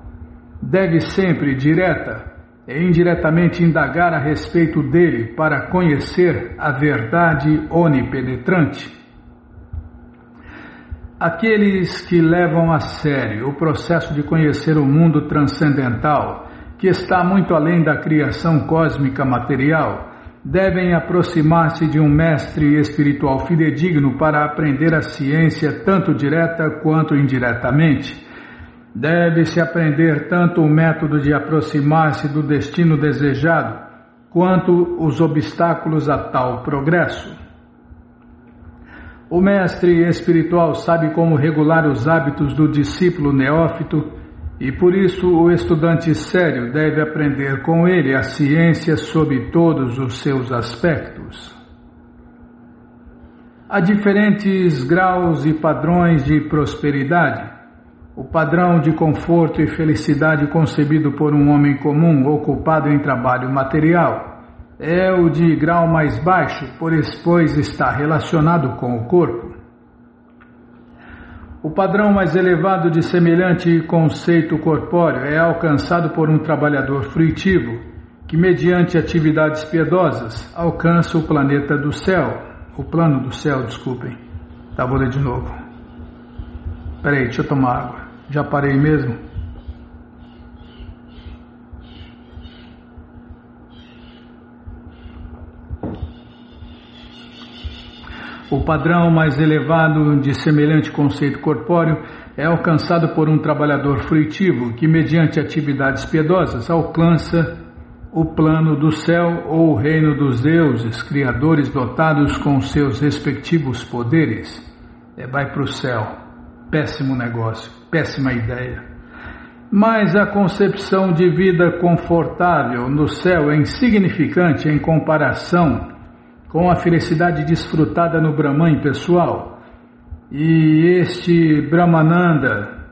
deve sempre, direta e indiretamente, indagar a respeito dele para conhecer a verdade onipenetrante. Aqueles que levam a sério o processo de conhecer o mundo transcendental, que está muito além da criação cósmica material, devem aproximar-se de um mestre espiritual fidedigno para aprender a ciência tanto direta quanto indiretamente. Deve-se aprender tanto o método de aproximar-se do destino desejado, quanto os obstáculos a tal progresso. O mestre espiritual sabe como regular os hábitos do discípulo neófito e por isso o estudante sério deve aprender com ele a ciência sob todos os seus aspectos. Há diferentes graus e padrões de prosperidade. O padrão de conforto e felicidade concebido por um homem comum ocupado em trabalho material é o de grau mais baixo, pois está relacionado com o corpo. O padrão mais elevado de semelhante conceito corpóreo é alcançado por um trabalhador fruitivo que, mediante atividades piedosas, alcança o planeta do céu, o plano do céu, desculpem. Tá, vou ler de novo. Peraí, deixa eu tomar água. Já parei mesmo? O padrão mais elevado de semelhante conceito corpóreo é alcançado por um trabalhador fruitivo que, mediante atividades piedosas, alcança o plano do céu ou o reino dos deuses, criadores dotados com seus respectivos poderes. Vai para o céu. Péssimo negócio, péssima ideia. Mas a concepção de vida confortável no céu é insignificante em comparação com a felicidade desfrutada no Brahman pessoal. E este Brahmananda,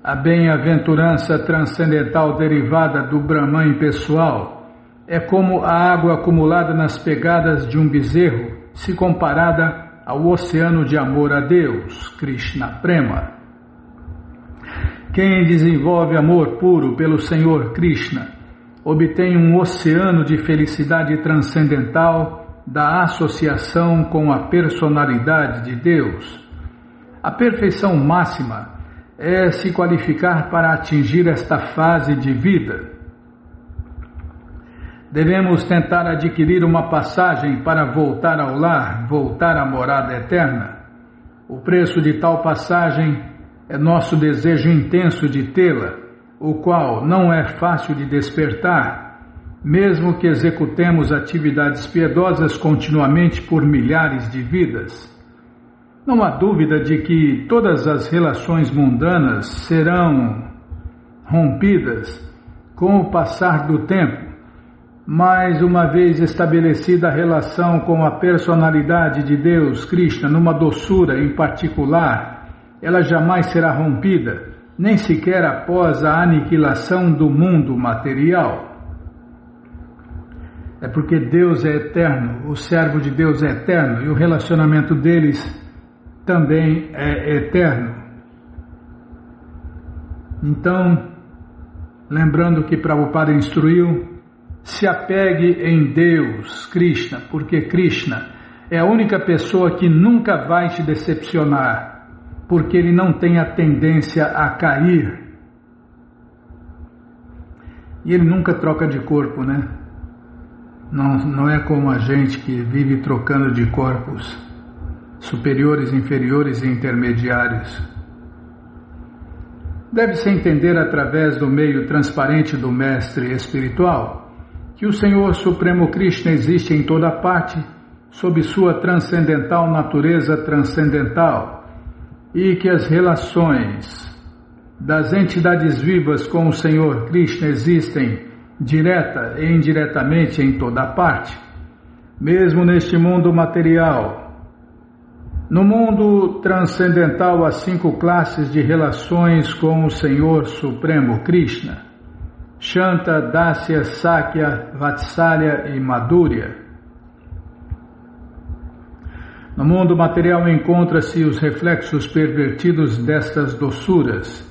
a bem-aventurança transcendental derivada do Brahman pessoal, é como a água acumulada nas pegadas de um bezerro, se comparada ao oceano de amor a Deus, Krishna Prema. Quem desenvolve amor puro pelo Senhor Krishna obtém um oceano de felicidade transcendental da associação com a personalidade de Deus. A perfeição máxima é se qualificar para atingir esta fase de vida. Devemos tentar adquirir uma passagem para voltar ao lar, voltar à morada eterna. O preço de tal passagem é nosso desejo intenso de tê-la, o qual não é fácil de despertar, mesmo que executemos atividades piedosas continuamente por milhares de vidas. Não há dúvida de que todas as relações mundanas serão rompidas com o passar do tempo, mas uma vez estabelecida a relação com a personalidade de Deus, Krishna, numa doçura em particular, ela jamais será rompida, nem sequer após a aniquilação do mundo material. É porque Deus é eterno, o servo de Deus é eterno e o relacionamento deles também é eterno. Então, lembrando que Prabhupada instruiu, se apegue em Deus, Krishna, porque Krishna é a única pessoa que nunca vai te decepcionar, porque ele não tem a tendência a cair. E ele nunca troca de corpo, né? Não é como a gente que vive trocando de corpos, superiores, inferiores e intermediários. Deve-se entender através do meio transparente do mestre espiritual que o Senhor Supremo Krishna existe em toda parte, sob sua transcendental natureza transcendental, e que as relações das entidades vivas com o Senhor Krishna existem direta e indiretamente em toda parte, mesmo neste mundo material. No mundo transcendental há 5 classes de relações com o Senhor Supremo Krishna: Shanta, Dasya, Sakya, Vatsalya e Madhurya. No mundo material encontra-se os reflexos pervertidos destas doçuras: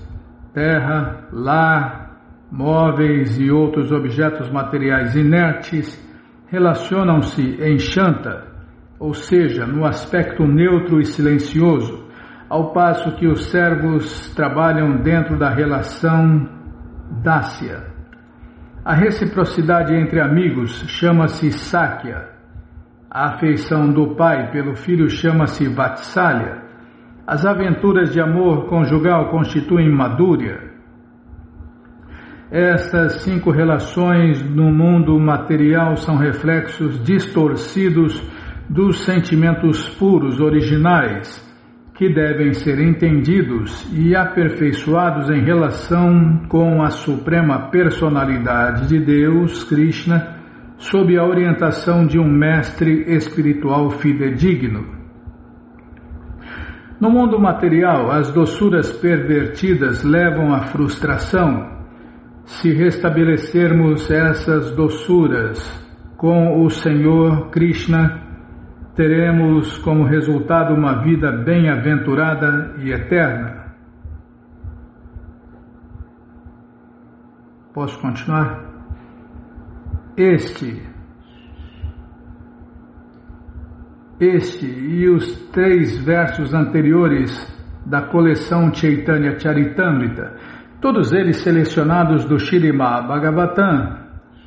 terra, lar, móveis e outros objetos materiais inertes relacionam-se em Shanta, ou seja, no aspecto neutro e silencioso, ao passo que os servos trabalham dentro da relação Dasya. A reciprocidade entre amigos chama-se Sakya. A afeição do pai pelo filho chama-se Vatsalya. As aventuras de amor conjugal constituem Madhurya. Estas 5 relações no mundo material são reflexos distorcidos dos sentimentos puros originais, que devem ser entendidos e aperfeiçoados em relação com a Suprema Personalidade de Deus, Krishna, sob a orientação de um mestre espiritual fidedigno. No mundo material, as doçuras pervertidas levam à frustração. Se restabelecermos essas doçuras com o Senhor Krishna, teremos como resultado uma vida bem-aventurada e eterna. Posso continuar? Este e os 3 versos anteriores da coleção Chaitanya Charitamrita, todos eles selecionados do Śrīmad Bhagavatam,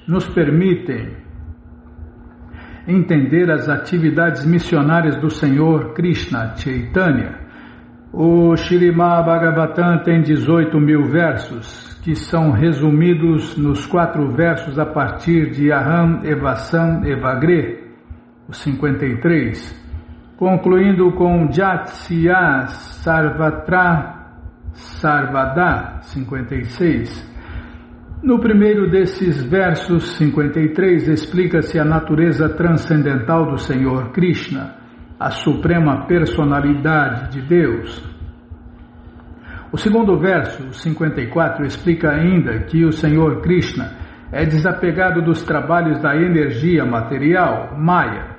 nos permitem entender as atividades missionárias do Senhor Krishna Chaitanya. O Śrīmad Bhagavatam tem 18.000 versos, que são resumidos nos 4 versos a partir de Aham Evasam Evagre, os 53, concluindo com Jatsya Sarvatra Sarvada, 56. No primeiro desses versos, 53, explica-se a natureza transcendental do Senhor Krishna, a suprema personalidade de Deus. O segundo verso, 54, explica ainda que o Senhor Krishna é desapegado dos trabalhos da energia material, Maya.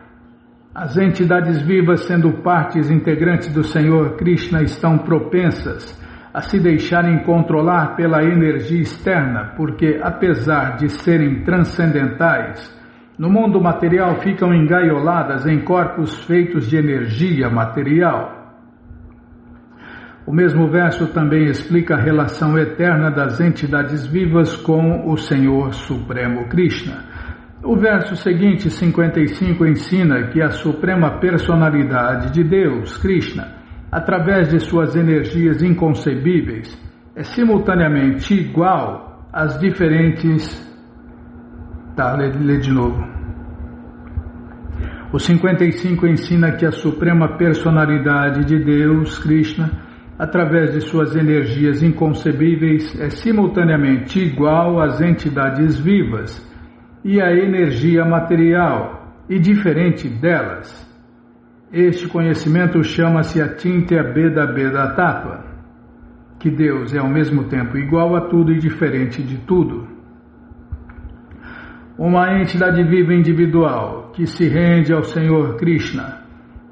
As entidades vivas, sendo partes integrantes do Senhor Krishna, estão propensas a se deixarem controlar pela energia externa, porque, apesar de serem transcendentais, no mundo material ficam engaioladas em corpos feitos de energia material. O mesmo verso também explica a relação eterna das entidades vivas com o Senhor Supremo Krishna. O verso seguinte, 55, ensina que a Suprema Personalidade de Deus, Krishna, através de suas energias inconcebíveis, é simultaneamente igual às diferentes... lê de novo. O 55 ensina que a Suprema Personalidade de Deus, Krishna, através de suas energias inconcebíveis, é simultaneamente igual às entidades vivas e à energia material, e diferente delas. Este conhecimento chama-se Atintya Beda Beda Tattva, que Deus é ao mesmo tempo igual a tudo e diferente de tudo. Uma entidade viva individual que se rende ao Senhor Krishna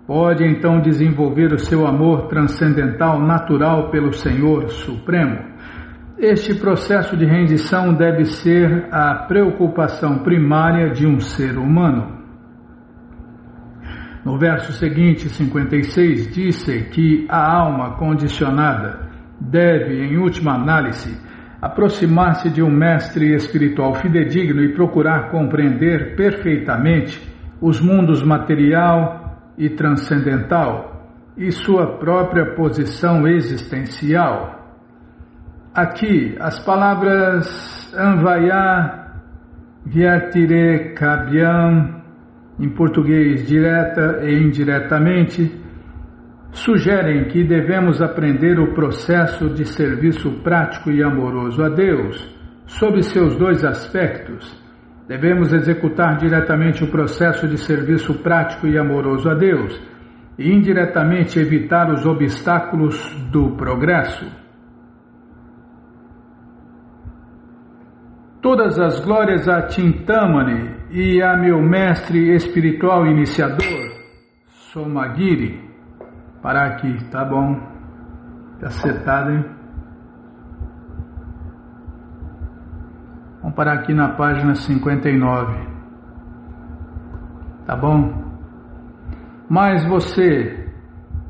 pode então desenvolver o seu amor transcendental natural pelo Senhor Supremo. Este processo de rendição deve ser a preocupação primária de um ser humano. No verso seguinte, 56, disse que a alma condicionada deve, em última análise, aproximar-se de um mestre espiritual fidedigno e procurar compreender perfeitamente os mundos material e transcendental e sua própria posição existencial. Aqui, as palavras Anvaya Vyatire Kabyam, em português direta e indiretamente, sugerem que devemos aprender o processo de serviço prático e amoroso a Deus, sob seus 2 aspectos. Devemos executar diretamente o processo de serviço prático e amoroso a Deus, e indiretamente evitar os obstáculos do progresso. Todas as glórias a Chintamani e a meu mestre espiritual iniciador, Somagiri. Parar aqui, tá bom? Cacetado, hein? Vamos parar aqui na página 59. Tá bom? Mas você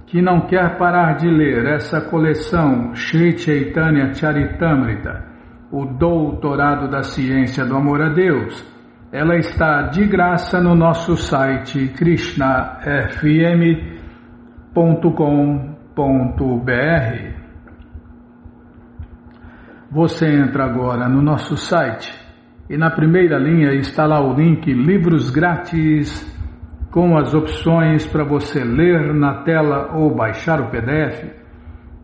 que não quer parar de ler essa coleção Sri Chaitanya Charitamrita, o doutorado da ciência do amor a Deus, ela está de graça no nosso site krishnafm.com.br. Você entra agora no nosso site e na primeira linha está lá o link Livros Grátis, com as opções para você ler na tela ou baixar o PDF.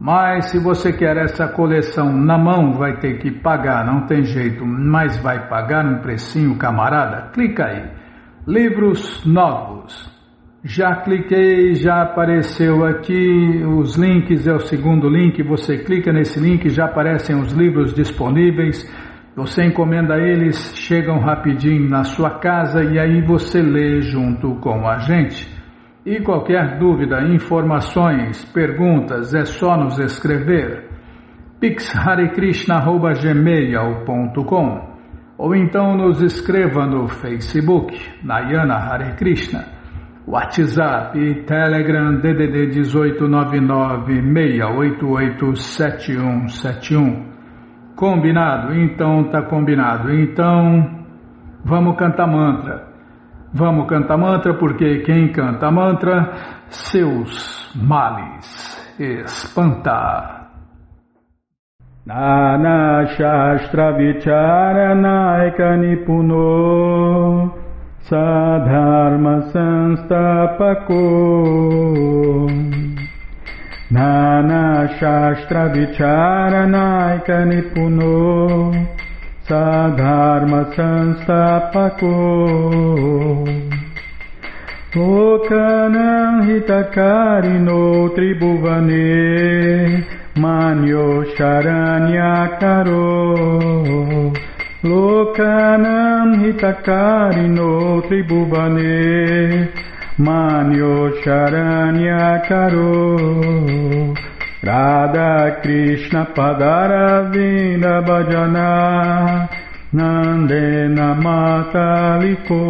Mas se você quer essa coleção na mão, vai ter que pagar, não tem jeito, mas vai pagar um precinho, camarada. Clica aí, livros novos. Já cliquei, já apareceu aqui os links, é o segundo link, você clica nesse link, já aparecem os livros disponíveis. Você encomenda eles, chegam rapidinho na sua casa e aí você lê junto com a gente. E qualquer dúvida, informações, perguntas, é só nos escrever. pixharekrishna@gmail.com ou então nos escreva no Facebook, Nayana Hare Krishna, WhatsApp e Telegram DDD 1899-688-7171. Combinado? Então tá combinado. Então vamos cantar mantra. Vamos cantar mantra porque quem canta mantra, seus males espanta. Nana Shastra Vicharanaika Nipuno Sadharma Sanstapako Nana Shastra Vicharanaika Nipuno Sadharma Sanstapako Lokanam Hitakarino Tribhuvane Manyo Sharanyakaro Lokanam Hitakarino Tribhuvane Manyo Sharanyakaro Radha Krishna Padaravinda Bhajana Nandena Mataliko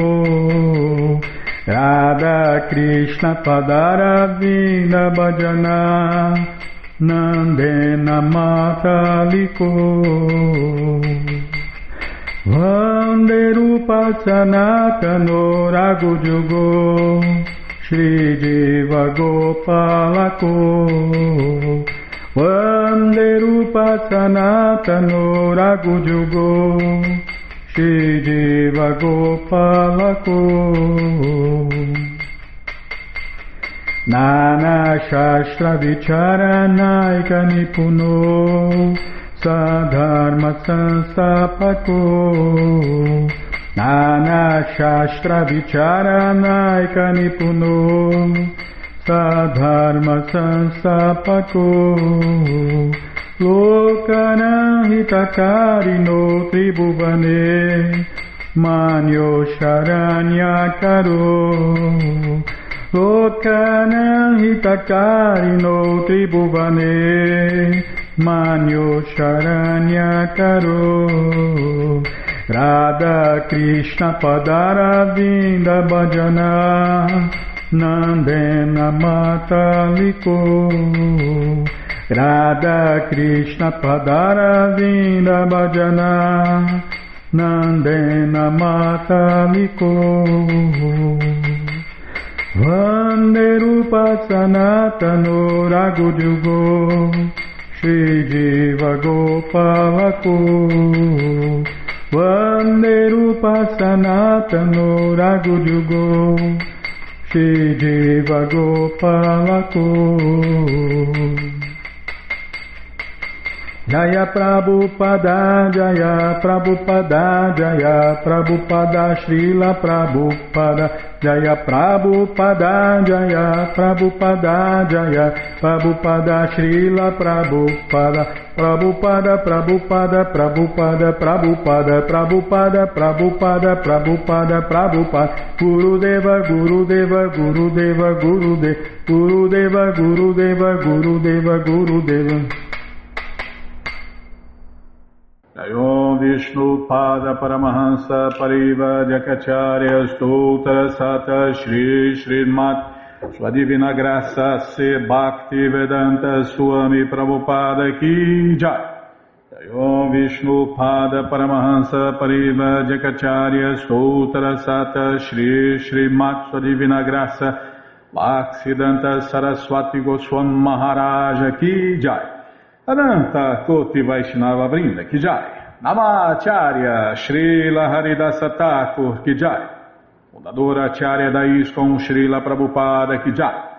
Radha Krishna Padaravinda Bhajana Nandena Mataliko Vande Rupa Sanatano Raghujugo Shri Jiva Gopalako Vande Rupa Sanatano Raghujugo Shri Jiva Gopalako Nana Shastra Vicharanaika Nipuno Sadharma Sanstapako Nana Shastra Vicharanaika Nipuno Sadharma Sanstapako Lokanam Hitakarino Tribhuvane Manyo Sharanyakaro Lokanam Hitakarino Tribhuvane Manyo Sharanyakaro Radha Krishna Padaravinda Bhajana Nandena Mataliko Radha Krishna Padaravinda Bhajana Nandena Mataliko Vande Rupa Sanatano Raghujugo Shri Jiva Gopalako Vande Rupa Sanatano Raghujugo Shri Jiva Gopalako Jaya Prabhupada, Jaya Prabhupada, Jaya Prabhupada, Srila Prabhupada, Jaya Prabhupada, Jaya Prabhupada, Jaya Prabhupada, Srila Prabhupada, Prabhupada, Prabhupada, Prabhupada, Prabhupada, Prabhupada, Prabhupada, Prabhupada, Prabhupada, Gurudeva, Gurudeva, Gurudeva, Gurudeva, Gurudeva, Gurudeva, Gurudeva, Gurudeva. Om Vishnu Pada Paramahansa Pariva Jakacharya Stoutra Sata Shri Srimat Sua Divina Graça Se Bhakti Vedanta Swami Prabhupada Ki Jai. Om Vishnu Pada Paramahansa Pariva Jakacharya Stoutra Sata Shri Srimat Sua Divina Graça Bhaksidanta Saraswati Goswami Maharaja Ki Jai, Adanta Koti Vaishnava Vrinda Ki Jai, Namacharya Srila Haridasa Thakur Ki Jai, Fundadora Acharya da ISKCON Srila Prabhupada Ki Jai,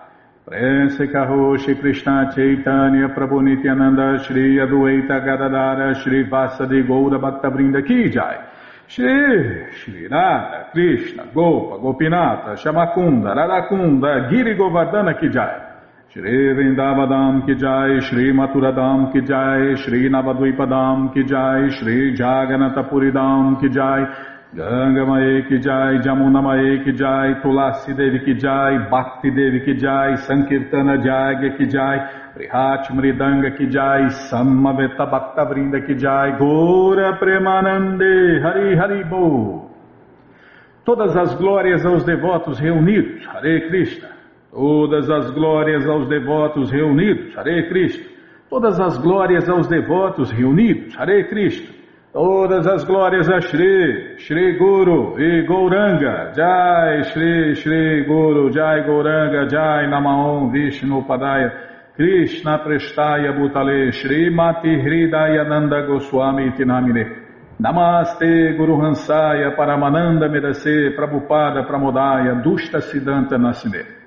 Prense Karoshi Krishna Chaitanya Prabhu Nityananda Shri Adueta Gadadara Shri Vasadi Goura Bhakta Vrinda Ki Jai, Shri Radha Krishna Gopa Gopinata Shamakunda Radakunda Giri Govardhana Ki Jai, Shri Vrindavadam Ki Jai, Shri Maturadam Ki Jai, Shri Navadvipadam Ki Jai, Shri Jagannatha Puridam Ki Jai, Ganga Mae Ki Jai, Jamuna Mae Ki Jai, Tulasi Devi Ki Jai, Bhakti Devi Ki Jai, Sankirtana Jagya Ki Jai, Prihat Mridanga Ki Jai, Samaveta Bhakta Vrinda Ki Jai, Gora Premanande, Hari Hari Bo. Todas as glórias aos devotos reunidos, Hare Krishna. Todas as glórias aos devotos reunidos, Hare Krishna. Todas as glórias aos devotos reunidos, Hare Krishna. Todas as glórias a Shri, Shri Guru e Gauranga, Jai Shri, Shri Guru, Jai Gauranga, Jai Namaon Vishnu Padaya, Krishna Prestaya Bhutale, Shri Mati Hridaya Nanda Goswami Tinamine, Namaste Guru Hansaya Paramananda Medase, Prabhupada Pramodaya, Dushta Siddhanta Nasine.